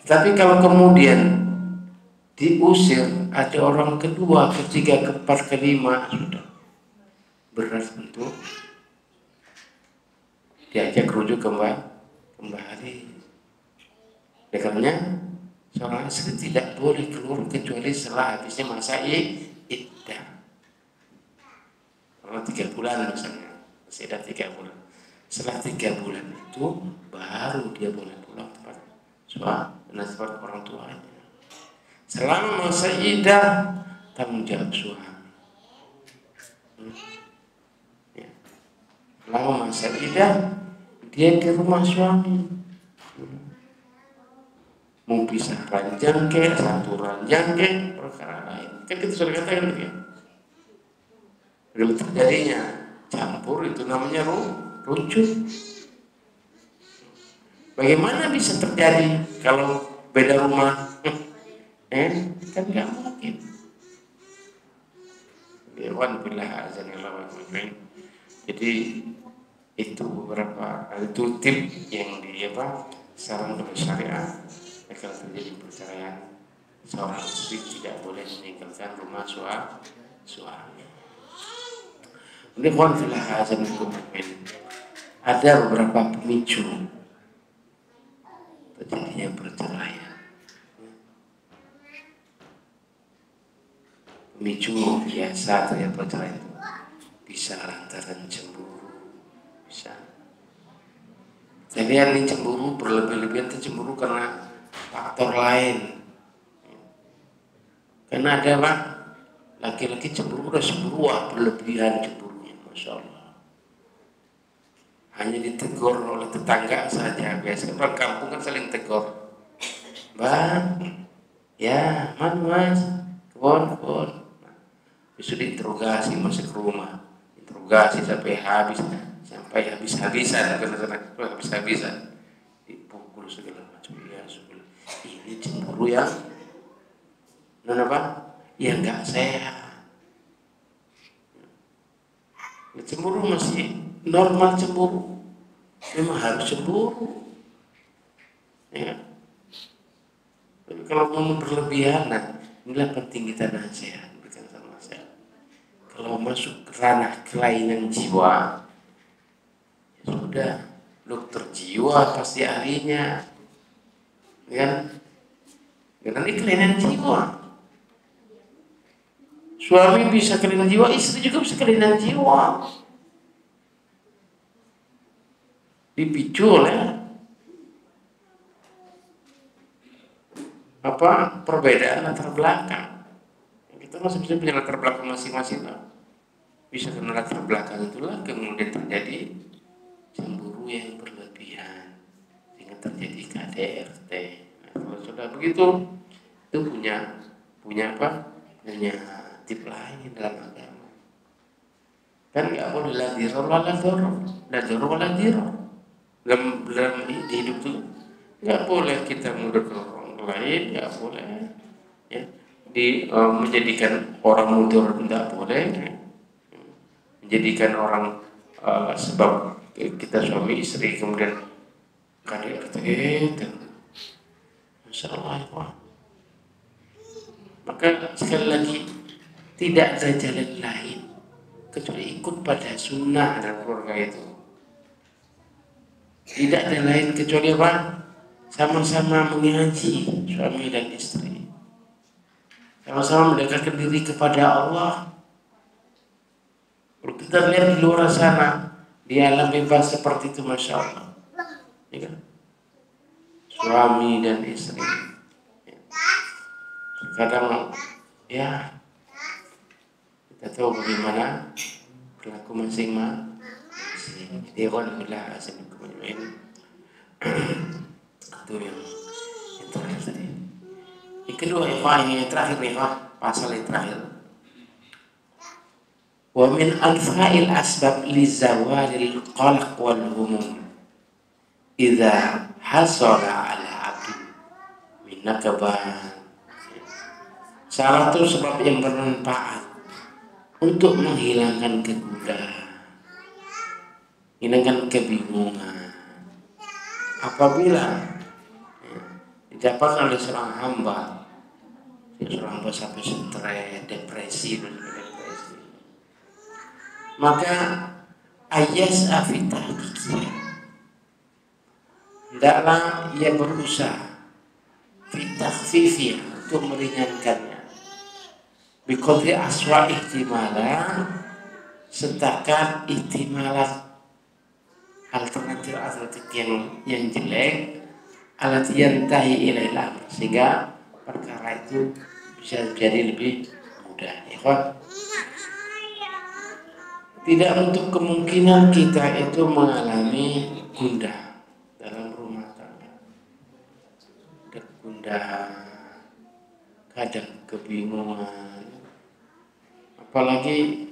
Tapi kalau kemudian diusir, ada orang kedua, ketiga, keempat, kelima, sudah berat untuk diajak rujuk kembali. Karena seorang istri tidak boleh keluar kecuali setelah habisnya masa iddah. Kalau 3 bulan misalnya, masih ada 3 bulan. Setelah 3 bulan itu baru dia boleh pulang tempat suami dan tempat orang tuanya. Selama masa iddah, tanggung jawab suami. Ya. Selama masa iddah, dia di rumah suami. Mau pisah ranjang ke, satu ranjang ke, perkara lain. Kan kita sudah katakan ya. Kalau terjadinya campur, itu namanya rujuk. Bagaimana bisa terjadi kalau beda rumah? Kan nggak mungkin. Jadi itu beberapa itu tip yang saran oleh syariat. Kalau terjadi perceraian, seorang istri tidak boleh meninggalkan rumah suami. Ada beberapa pemicu terjadinya perceraian. Pemicu biasa terjadi perceraian itu bisa lantaran cemburu, bisa. Jadi yang cemburu berlebih-lebihan itu cemburu karena faktor lain. Karena ada Pak, laki-laki cemburu udah semburuah berlebihan cemburunya, masya Allah. Hanya ditegur oleh tetangga saja. Biasanya orang kampung kan saling tegur. Bang, ya mana mas? Kebon. Bisa diinterogasi masuk ke rumah. Interogasi sampai habis-habisan, habis-habisan. Dipukul segala macam. Ya, ini cemburu ya. Apa? Ya nggak sehat. Cemburu masih normal cemburu. Memang harus cemburu. Ya. Tapi kalau mau berlebihan, nah inilah penting kita nasihat, berikan sama nasihat. Kalau masuk ke ranah kelainan jiwa, ya sudah, dokter jiwa pasti ahlinya, kan? Karena ini kelainan jiwa. Suami bisa kelainan jiwa, istri juga bisa kelainan jiwa. Dipicu oleh perbedaan latar belakang. Kita masih bisa punya latar belakang masing-masing lah. Bisa karena latar belakang itulah kemudian terjadi cemburu yang berlebihan sehingga terjadi KDRT. Nah, kalau sudah begitu itu punya tip lain dalam agama. Kan nggak boleh la dirar wala darar. Dalam hidup itu nggak boleh kita mudarat lain, nggak boleh ya, menjadikan orang mundur tidak boleh, menjadikan orang sebab kita suami istri kemudian KDRT dan Masya Allah ya. Maka sekali lagi tidak ada jalan lain kecuali ikut pada sunnah dalam keluarga itu. Tidak ada lain kecuali apa? Sama-sama mengaji suami dan istri, sama-sama mendekatkan diri kepada Allah. Kalau kita lihat di luar sana, di alam bebas seperti itu, masya Allah, ya kan? Suami dan istri, terkadang ya kita tahu bagaimana perilaku masing-masing. Jadi alhamdulillah ini itu yang terakhir tadi. Yang kedua yang terakhir nih Pak, pasal yang terakhir. Wa min anfa'il asbab li zawalil qalq wal humum idza hasala ala abdi min nakaban. Salah satu sebab yang bermanfaat untuk menghilangkan kegundahan, menghilangkan kebingungan apabila didapatkan oleh seorang hamba sampai stres, depresi, maka ayas afitah hendaklah ia berusaha fitahfifiyah untuk meringankannya biqadri aswa ihtimalan setakat ihtimalat alternatif yang jelek alat yantahi ilail amr sehingga perkara itu bisa jadi lebih mudah. Ya, tidak untuk kemungkinan kita itu mengalami gundah dalam rumah tangga, kegundahan, kadang kebingungan, apalagi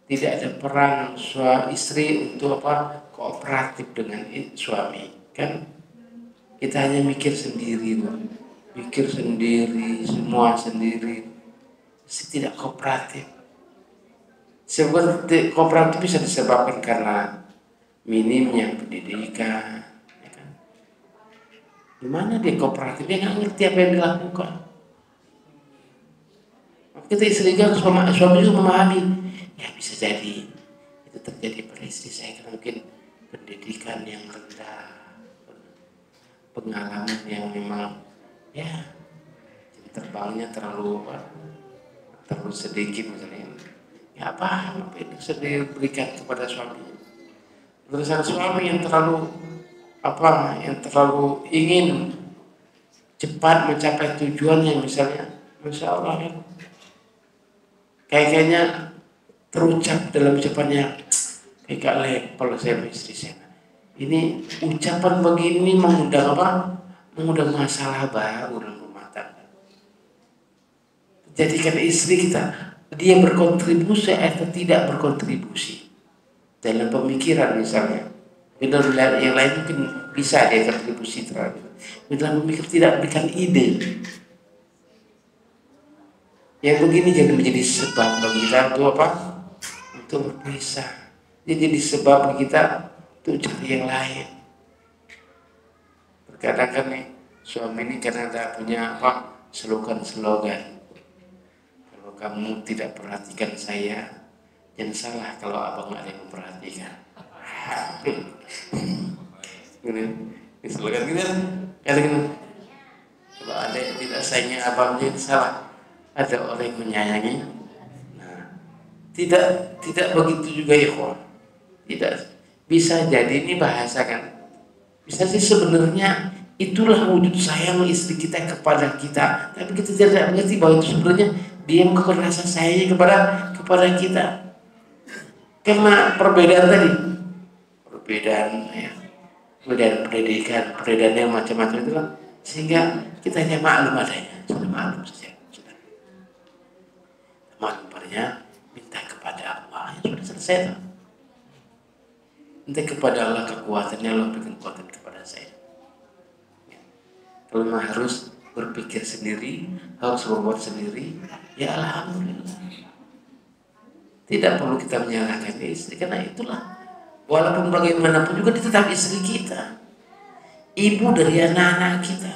tidak ada peran suami istri untuk kooperatif dengan suami, kan? Kita hanya mikir sendiri, semua sendiri, tidak kooperatif. Seperti kooperatif bisa disebabkan karena minimnya pendidikan, ya kan? Gimana dia kooperatif? Dia nggak ngerti apa yang dilakukan. Kita istri kan suami juga memahami. Ya bisa jadi itu terjadi pada istri saya karena mungkin pendidikan yang rendah, pengalaman yang memang ya terbangnya terlalu sedikit misalnya. Ya apa yang bisa diberikan kepada suami. Terusan suami yang terlalu ingin cepat mencapai tujuannya misalnya, Masya Allah kan. Kayaknya terucap dalam ucapannya kayak level saya istri saya. Ini ucapan begini mengundang apa? Mengundang masalah baru dalam rumah tangga. Jadikan istri kita dia berkontribusi atau tidak berkontribusi dalam pemikiran misalnya. Dalam yang lain mungkin bisa dia kontribusi terhadap. Dalam memikir tidak berikan ide. Yang begini jadi menjadi sebab bagi kita untuk apa? Untuk berpisah. Dia jadi sebab bagi kita untuk cari yang lain. Terkadang kan nih suami ini karena tidak punya apa slogan. Kalau kamu tidak perhatikan saya, jangan salah kalau abang nggak ada yang memperhatikan. Ini slogan gitu kan? Kalau ada yang tidak sayangnya abang jadi salah. Ada orang yang menyayangi. Nah, tidak begitu juga ikhwan. Tidak bisa jadi ini bahasa kan. Bisa sih sebenarnya itulah wujud sayang istri kita kepada kita. Tapi kita tidak mengerti bahwa itu sebenarnya dia mengungkapkan rasa sayangnya kepada kita. Karena perbedaan tadi, perbedaan pendidikan, perbedaan yang macam-macam itu kan, sehingga kita hanya maklum adanya, sudah maklum saja. Maknanya minta kepada Allah yang sudah selesai. Minta kepada Allah kekuatannya, Allah berikan kekuatan kepada saya. Kalau memang harus berpikir sendiri, harus berbuat sendiri, ya alhamdulillah. Tidak perlu kita menyalahkan istri, karena itulah walaupun bagaimanapun juga dia tetap istri kita, ibu dari anak-anak kita.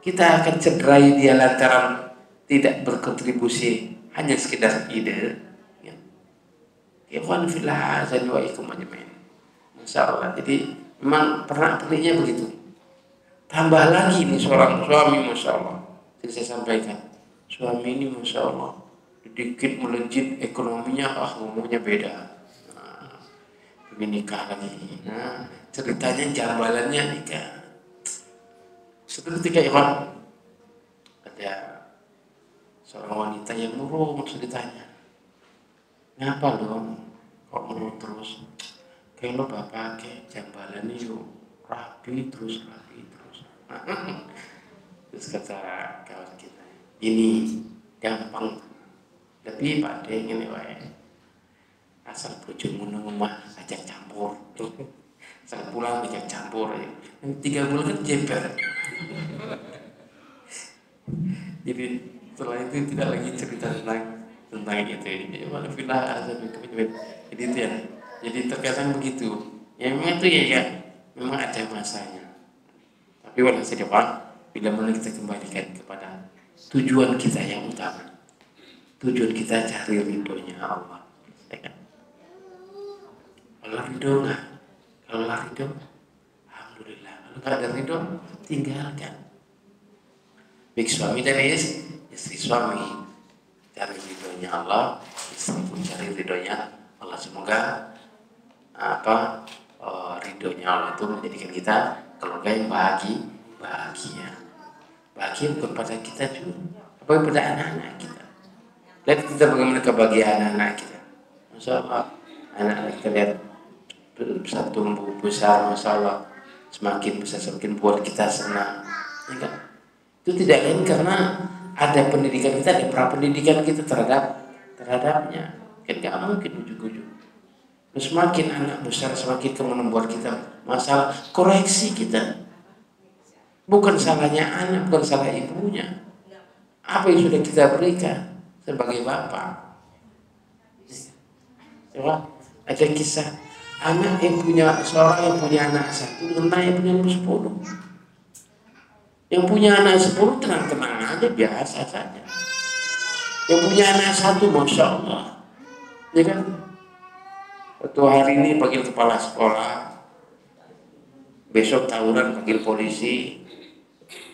Kita akan cederai dia lantaran tidak berkontribusi, hanya sekedar ide. Ikhwan fillah azan wa ikum ajmain. Masyaallah. Jadi memang perniknya begitu. Tambah lagi nih seorang suami, masyaallah. Jadi saya sampaikan, suami ini masyaallah sedikit melejit ekonominya, ngomongnya beda. Ini nikah lagi. Nah, ceritanya jambalannya nikah. Suatu ketika ikhwan ada seorang wanita yang murung ceritanya. Ngapa lo kok murung terus? Kayak lo bapak kayak jambalan nih yuk rapi terus. Terus kata kawan kita, ini gampang. Tapi Pak Deng ini wae. Asal bojomu nang omah ajak campur. Asal pulang ajak campur aja. 3 bulan kan jeber. Jadi setelah itu tidak lagi cerita tentang itu. Jadi mana filah azab itu. Jadi itu ya. Jadi terkadang begitu. Ya memang itu ya memang ada masanya. Tapi walhasil bila mana kita kembalikan kepada tujuan kita yang utama. Tujuan kita cari ridhonya Allah. Kalau ridho nggak? Kalau ridho, alhamdulillah. Kalau nggak ada ridho, tinggalkan. Baik suami dan istri suami cari ridhonya Allah, istri pun cari ridhonya Allah. Semoga ridhonya Allah itu menjadikan kita keluarga yang bahagia bukan pada kita juga, tapi pada anak-anak kita. Lihat kita bagaimana kebahagiaan anak-anak kita. Masya Allah, anak-anak kita lihat bisa tumbuh besar, Masya Allah, semakin besar semakin buat kita senang. Ya kan? Itu tidak lain karena ada pendidikan kita, ada prapendidikan kita terhadapnya. Kan gak mungkin ujuk-ujuk. Semakin anak besar semakin membuat kita masalah, koreksi kita. Bukan salahnya anak, bukan salah ibunya. Apa yang sudah kita berikan sebagai bapak. Coba ada kisah anak yang punya seorang yang punya anak 1 dengan anak yang punya 10. Yang punya anak 10 tenang-tenang aja, biasa saja. Yang punya anak 1, Masya Allah, ya kan? Waktu hari ini panggil kepala sekolah, besok tawuran panggil polisi,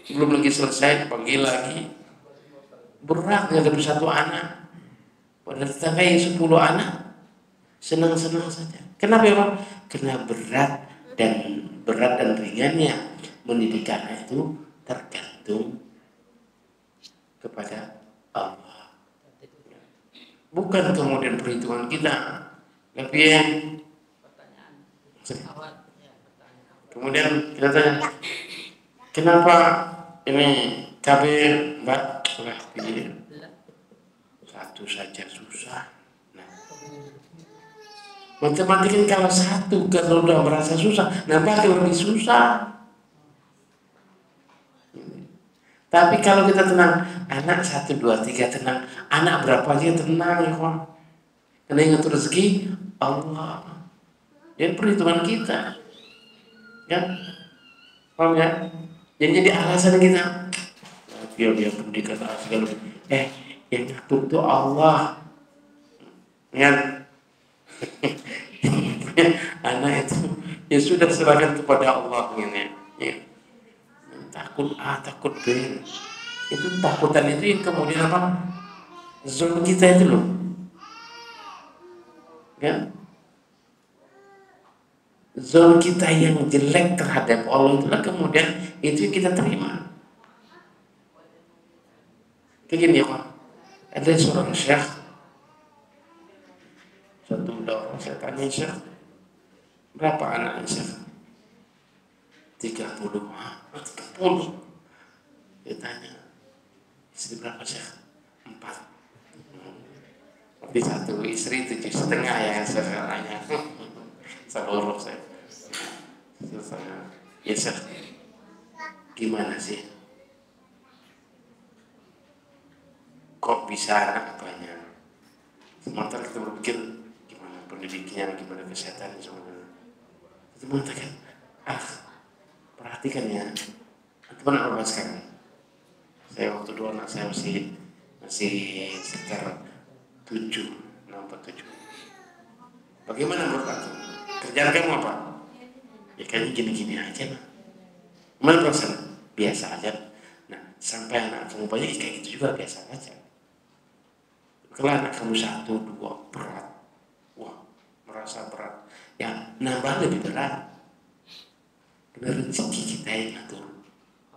belum lagi selesai panggil lagi. Berat menghadapi 1 anak. Pada tetangga yang 10 anak senang-senang saja. Kenapa ya Pak? Karena berat dan ringannya mendidik anak itu tergantung kepada Allah. Bukan kemudian perhitungan kita, tapi yang kemudian kita tanya, kenapa ini kabir Mbak? Lah, satu saja susah. Nah, matematika kalau satu kalau udah merasa susah, nambah lebih susah. Tapi kalau kita tenang, anak 1, 2, 3 tenang, anak berapa aja tenang ya kawan. Karena ingat rezeki Allah. Jadi perhitungan kita, ya, paham ya? Jadi alasan kita, dia pendidikan segala, yang ngatur itu Allah. Ingat, anak itu ya sudah serahkan kepada Allah ini. Ya. Takut A, takut B. Itu takutan itu yang kemudian apa? Zon kita itu loh. Kan? Zon kita yang jelek terhadap Allah itulah kemudian itu yang kita terima. Kayak gini ya Pak. Ada seorang syekh. Satu orang saya tanya syekh, berapa anaknya syekh? 30. 30. Dia tanya, istri berapa syekh? 4. Tapi 1 istri 7,5 ya sebenarnya. Seluruh saya. Ya syekh, gimana sih? Kok bisa anak banyak? Sementara kita berpikir gimana pendidiknya, gimana kesehatannya semuanya. Itu mengatakan, perhatikan ya, teman apa sekarang? Saya waktu dulu anak saya masih sekitar 7, 6, 7. Bagaimana menurut aku? Kerjaan kamu apa? Ya kayaknya gini-gini aja lah. Gimana perasaan? Biasa aja. Nah, sampai anak kamu banyak kayak gitu juga biasa aja. Kalau anak kamu 1, 2 berat, wah merasa berat, ya nambah lebih berat. Karena rezeki kita yang ngatur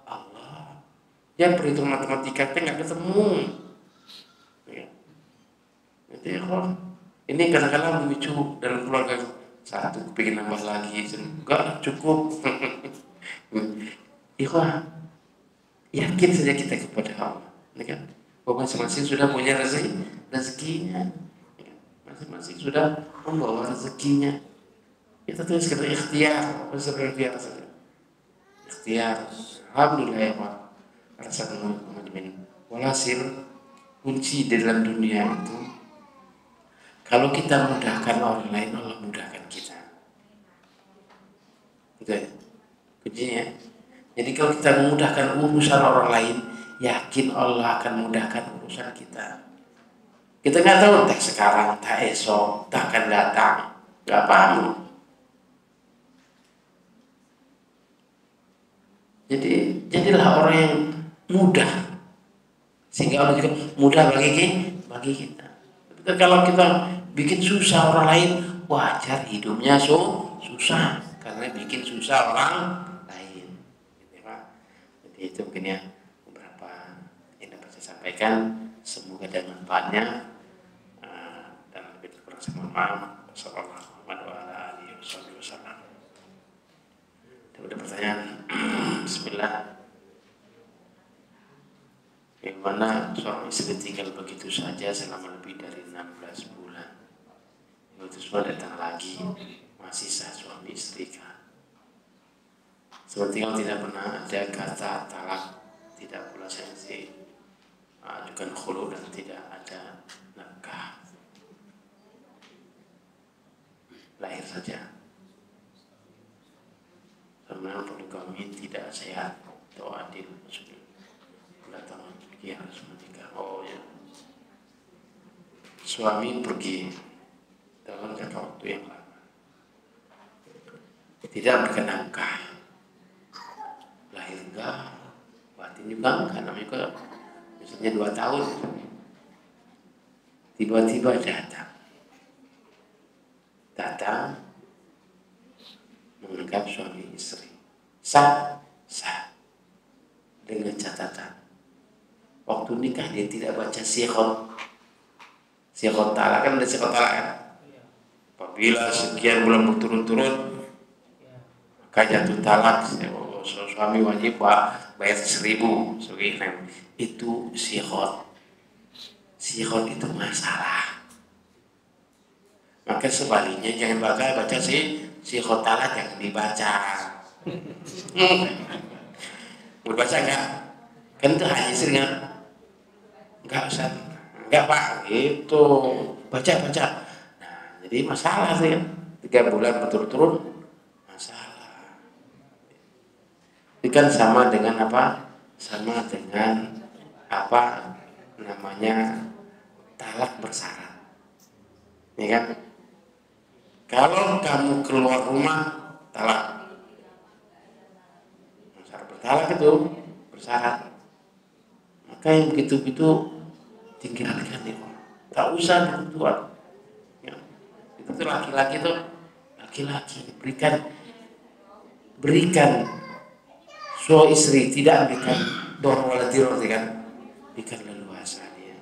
Allah. Ya perhitungan matematika kita nggak ketemu. Ya. Jadi ini kadang-kadang lucu dalam keluarga 1 pengen nambah lagi, enggak cukup. Ikhwah, yakin saja kita kepada Allah, ya kan? Bahwa masing-masing sudah punya rezekinya, ya. Masing-masing sudah membawa rezekinya. Kita tuh sekedar ikhtiar, saja. Ikhtiar, alhamdulillah ya Pak. Rasa teman-teman. Walhasil kunci di dalam dunia itu, kalau kita mudahkan orang lain, Allah mudahkan kita. Betul. Kuncinya. Jadi kalau kita memudahkan urusan orang lain, yakin Allah akan mudahkan urusan kita. Kita nggak tahu entah sekarang, entah esok, entah akan datang, nggak paham. Jadi jadilah orang yang mudah, sehingga Allah juga mudah bagi kita. Tapi kalau kita bikin susah orang lain, wajar hidupnya susah karena bikin susah orang lain. Gitu, Pak. Jadi itu mungkin ya beberapa yang dapat saya sampaikan. Semoga ada manfaatnya dan lebih kurang saya mohon maaf. Wassalamualaikum. Ada pertanyaan? Bismillah. Bagaimana suami istri tinggal begitu saja selama lebih dari 16 bulan? Itu semua datang lagi, masih sah suami istri kan? Seperti tidak pernah ada kata talak, tidak pula sensi, ajukan khulu dan tidak ada nakah. Lahir saja. Karena poligami tidak sehat atau adil, maksudnya datang dia harus menikah. Oh ya, suami pergi dalam jangka waktu yang lama, tidak berkenangkah, lahir enggak, batin juga enggak, namanya juga misalnya 2 tahun, tiba-tiba datang menganggap suami istri sah dengan catatan waktu nikah dia tidak baca sighot talak, kan ada sighot talak kan? Apabila sekian bulan berturut-turut maka jatuh talak, suami wajib bayar 1.000 sebagai itu sighot itu masalah. Maka sebaliknya jangan baca sighot talak, yang dibaca. Mau baca enggak? Kan itu hanya sering enggak usah, enggak Pak, itu baca. Nah, jadi masalah sih kan, 3 bulan berturut-turut masalah. Ini kan sama dengan apa? Sama dengan apa namanya talak bersyarat. Ini kan, kalau kamu keluar rumah talak, syarat bertalak itu bersyarat. Maka yang begitu-begitu tinggalkan ya, tak usah bertuan. Ya. Itu tuh laki-laki berikan suami istri, tidak berikan dorong wala tiror kan, berikan leluasa dia.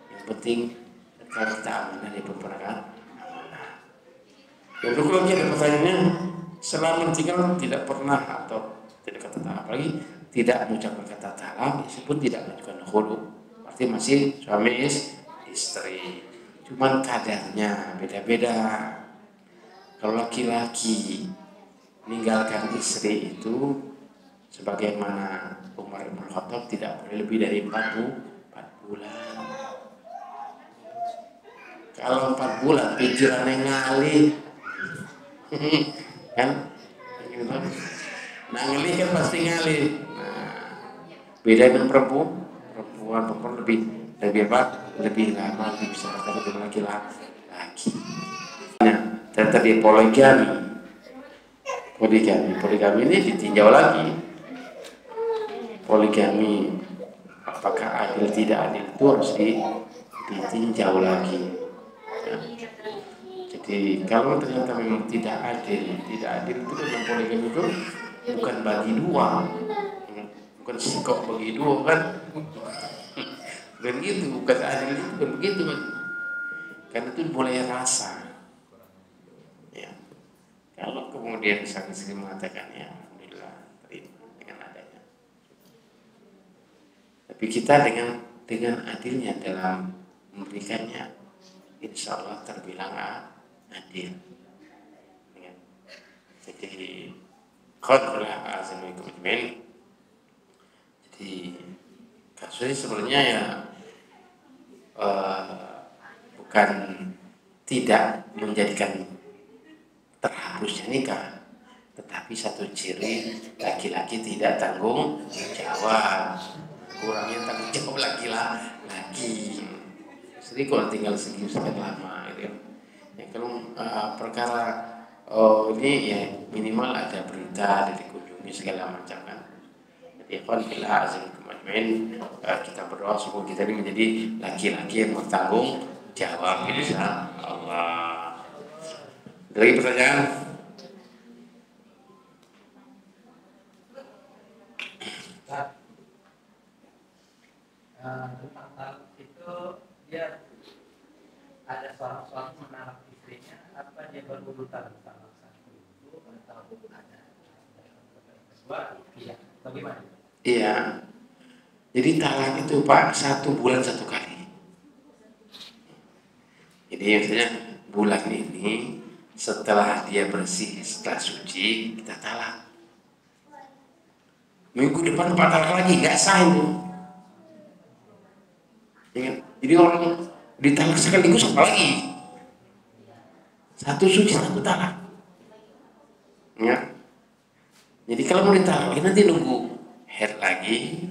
Yang penting kalau kita amanah dia berperangan amanah. Dan kalau ada pertanyaannya, selama tinggal tidak pernah atau tidak kata talak, apalagi tidak mengucapkan kata talak, meskipun tidak menunjukkan khulu, berarti masih suami istri. Cuman kadarnya beda-beda. Kalau laki-laki meninggalkan istri itu sebagaimana Umar bin Khattab tidak boleh lebih dari 4 bulan. Kalau 4 bulan pikirannya ngalih kan gitu. Nah ngalih kan pasti ngalih. Nah, beda dengan perempuan lebih lama, lebih bisa berkata dengan laki-laki. Nah, tadi poligami ini ditinjau lagi. Poligami apakah adil tidak adil itu harus ditinjau lagi. Ya. Jadi kalau ternyata memang tidak adil itu dalam poligami itu bukan bagi dua, bukan sikok bagi dua kan, bukan gitu, bukan adil itu bukan begitu kan, karena itu boleh rasa. Ya. Kalau kemudian sang istri mengatakan ya alhamdulillah terima dengan adanya, tapi kita dengan adilnya dalam memberikannya, insya Allah terbilang adil. Jadi khairulah azamikum ajmain. Jadi kasusnya sebenarnya ya bukan tidak menjadikan terhapusnya nikah, tetapi satu ciri laki-laki tidak tanggung jawab, kurangnya tanggung jawab laki-laki. Jadi kalau tinggal sekian lama gitu ya, kalau perkara ini ya minimal ada berita dari dikunjungi segala macam kan. Jadi alhamdulillah azamikum ajmain, kita berdoa semoga kita ini menjadi laki-laki yang bertanggung jawab insya Allah. Lagi pertanyaan?
Tentang talak itu dia ada seorang suami menalak istrinya, apa dia berburu talak satu itu atau ada kedua? Iya, bagaimana?
Iya. Jadi talak itu Pak 1 bulan 1 kali. Jadi misalnya bulan ini setelah dia bersih, setelah suci kita talak. Minggu depan Pak talak lagi, nggak sah itu. Ya, jadi orang ditalak sekaligus apa lagi? 1 suci 1 talak. Ya. Jadi kalau mau ditalak nanti nunggu head lagi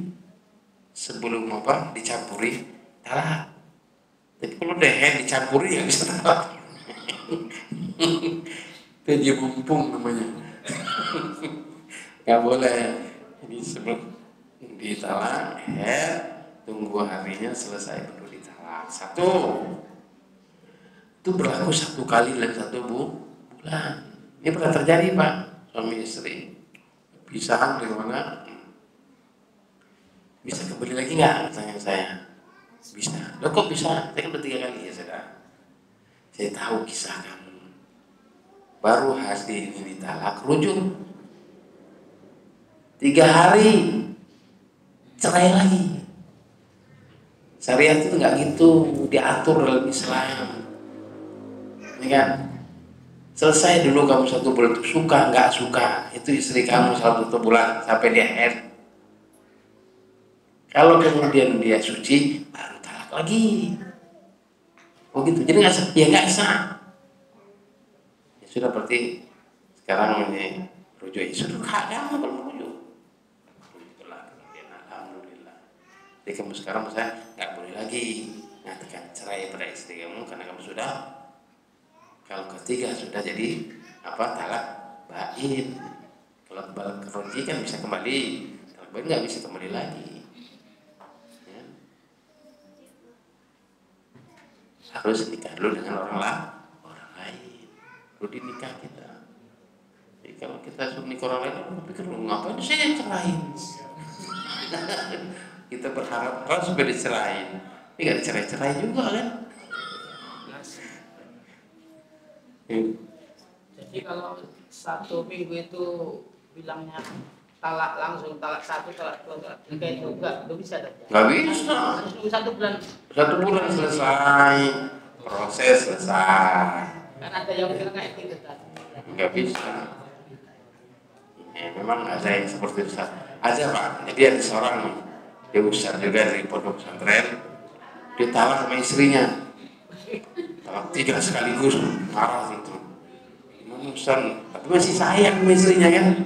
sebelum apa dicampuri talak. Jadi kalau udah head dicampuri ya bisa talak. Itu dia mumpung namanya. Gak boleh. Jadi sebelum ditalak head tunggu harinya selesai baru ditalak. 1 itu berlaku 1 kali dalam 1 bulan. Ini pernah terjadi Pak, suami istri pisahan dari mana? Bisa kembali lagi nggak? Tanya saya. Bisa. Loh kok bisa? Saya kan udah 3 kali ya sudah. Saya tahu kisah kamu. Baru hari ini ditalak, rujuk. 3 hari, cerai lagi. Syariat itu nggak gitu, diatur dalam Islam. Ini kan? Selesai dulu kamu 1 bulan itu suka nggak suka, itu istri kamu 1 bulan sampai dia head. Kalau kemudian dia suci, baru talak lagi. Oh gitu, jadi nggak sah, ya nggak sah. Ya sudah berarti sekarang ini rujuk ya sudah kamu kalau rujuk. Alhamdulillah. Jadi kamu sekarang saya nggak boleh lagi mengatakan cerai pada istri kamu karena kamu sudah kalau ketiga sudah jadi apa talak bain. Kalau balik roji kan bisa kembali, talak bain nggak bisa kembali lagi. Ya. Harus nikah dulu dengan orang lain, baru dinikah kita. Jadi kalau kita suruh nikah orang lain, aku pikir ngapain saya cerain? Kita berharap kalau supaya dicerain, ini nggak dicerai-cerai juga kan?
Jadi kalau 1 minggu itu bilangnya talak langsung, talak 1, talak 2, talak 3 itu enggak bisa dong?
Nggak bisa.
Harus nunggu 1 bulan.
1 bulan selesai, proses selesai.
Kan ada yang bilang kayak gitu kan?
Nggak bisa. Ya, memang ada yang seperti itu. Ada Pak. Jadi ada seorang dia besar juga dari pondok pesantren, dia talak sama istrinya, talak 3 sekaligus, marah itu. Ustaz, tapi masih sayang sama istrinya kan?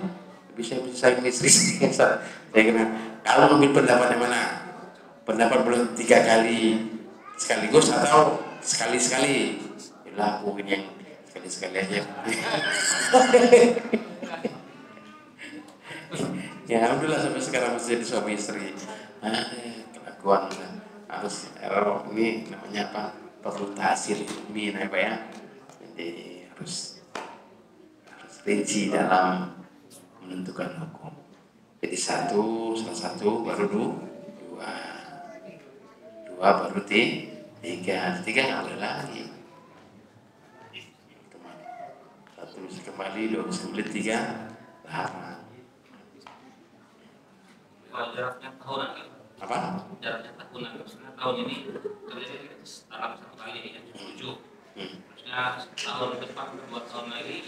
Bisa sayang istri. Saya kira kalau ambil pendapat yang mana? Pendapat boleh 3 kali sekaligus atau sekali-sekali? Bila aku ini yang sekali-sekali aja. Ya alhamdulillah sampai sekarang masih jadi suami istri. Kelakuan harus ini namanya apa? Perlu tahsil ilmi ya Pak ya. Jadi harus rinci dalam menentukan hukum. Jadi salah satu baru 2, 2 baru 3 nggak boleh lagi. 1 bisa kembali, 2 bisa kembali, 3 lama.
Kalau jaraknya tahunan kan?
Apa?
Jaraknya tahunan, maksudnya tahun ini terjadi talak 1 kali ya, 7. Maksudnya tahun depan 2 tahun lagi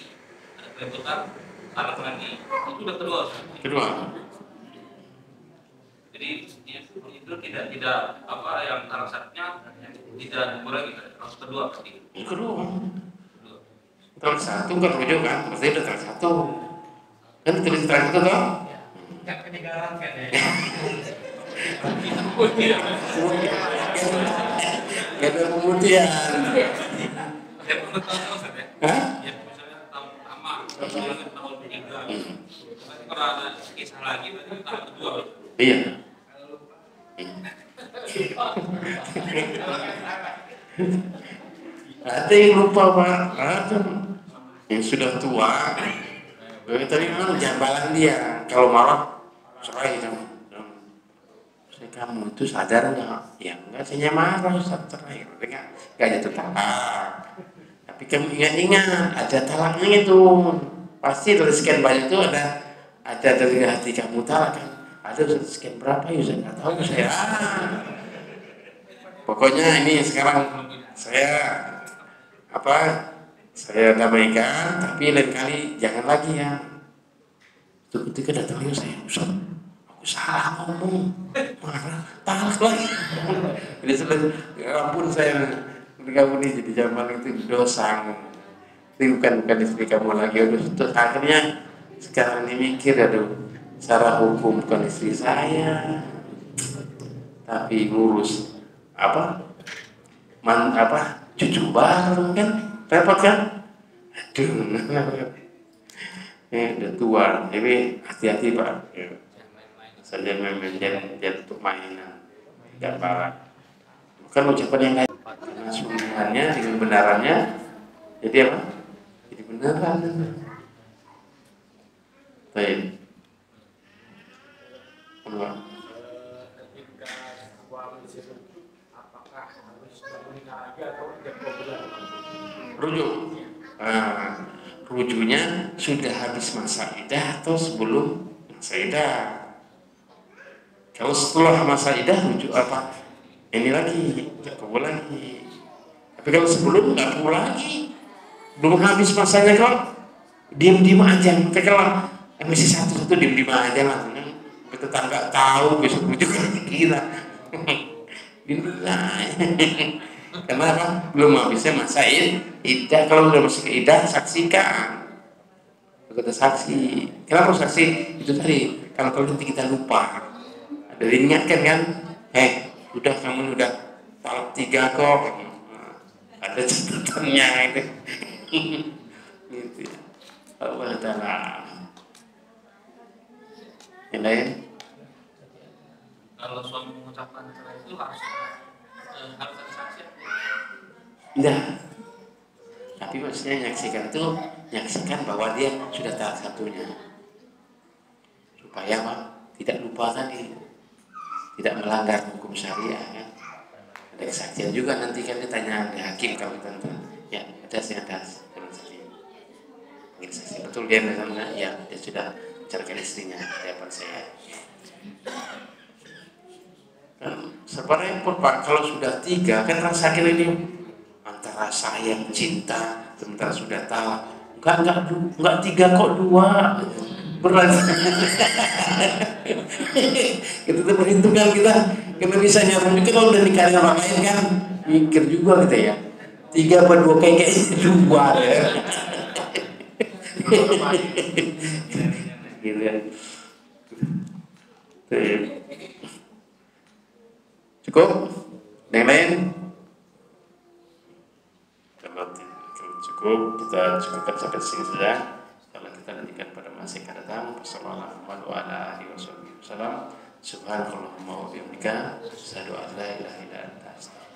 ada keributan talak lagi, itu udah kedua. Jadi itu tidak apa yang talak 1-nya tidak mengurangi, harus kedua pasti.
Kedua. Talak 1 kan rujuk kan, maksudnya udah talak 1. Kan tulis talak 1 toh?
Yang peninggalan kan ya.
Gak ada pemutihan.
Saya pernah tahu Ustaz ya.
Hah?
Ya misalnya tahun pertama, tahun ketiga. Nanti kalau ada kisah lagi berarti tahun kedua.
Iya. Ada yang lupa Pak, ada yang sudah tua. Tadi memang jambalan dia, kalau marah cerai kamu. Kamu itu sadar nggak? Ya enggak, saya marah Ustaz cerai. Nggak jatuh talak. Tapi kamu ingat-ingat, ada talaknya itu. Pasti dari sekian banyak itu ada dari hati kamu talak kan. Ada sekian berapa ya saya nggak tahu saya. Pokoknya ini sekarang saya damaikan, tapi lain kali jangan lagi ya. Itu ketika datang dia saya Ustaz, aku salah ngomong, marah, talak lagi. Jadi ampun saya, kamu nih jadi zaman itu dosa. Itu bukan istri kamu lagi. Terus akhirnya sekarang ini mikir, aduh, secara hukum bukan istri saya, tapi ngurus cucu baru kan, repot kan? Aduh, udah tua, jadi hati-hati Pak. Saja jangan untuk mainan, gambaran. Bukan ucapan yang lain. Karena sungguhannya dengan kebenarannya, jadi apa? Jadi beneran. Baik.
kondisi rujuk, apakah harus menikah lagi atau tidak bulan?
Rujuk. Rujuknya sudah habis masa idah atau sebelum masa idah. Kalau setelah masa idah rujuk apa? Ini lagi, kabul lagi. Tapi kalau sebelum nggak kabul lagi, belum habis masanya kok diam-diam aja. Kalau masih satu-satu diam-diam aja lah. Tetangga tahu besok rujuk gila. Kenapa? Belum habisnya masa idah. Kalau udah masuk ke idah, saksikan. Kata saksi. Kenapa saksi? Itu tadi. Kalau nanti kita lupa. Ada diingatkan kan? Udah kamu udah talak 3 kok. Ada catatannya itu. Gitu ya. Allah Ta'ala. Yang lain?
Kalau suami mengucapkan cerai itu harus ada saksi.
Enggak. Tapi maksudnya nyaksikan bahwa dia sudah talak satunya. Supaya apa? Tidak lupa tadi. Tidak melanggar hukum syariah kan. Ada kesaksian juga nanti kan ditanya di hakim kalau tentu. Ya, ada saksi. Mungkin saksi betul dia misalnya, ya dia sudah menceraikan istrinya, dapat saya. Sebenarnya pun Pak, kalau sudah 3 kan rasa ini antara sayang, cinta, sementara sudah tahu. Enggak 3 kok 2. Berat. Kita tuh perhitungan kita bisa nyambung juga kalau udah nikah dengan orang lain kan mikir juga gitu ya. 3 apa 2 kayaknya 2 ya. Gitu ya. Cukup? Yang lain? Kalau cukup, kita cukupkan sampai sini saja. Kalau kita nantikan pada masa yang akan datang. Wassalamualaikum warahmatullahi wabarakatuh. Subhanallahumma wa bihamdika, asyhadu an la ilaha illa anta, astaghfiruka.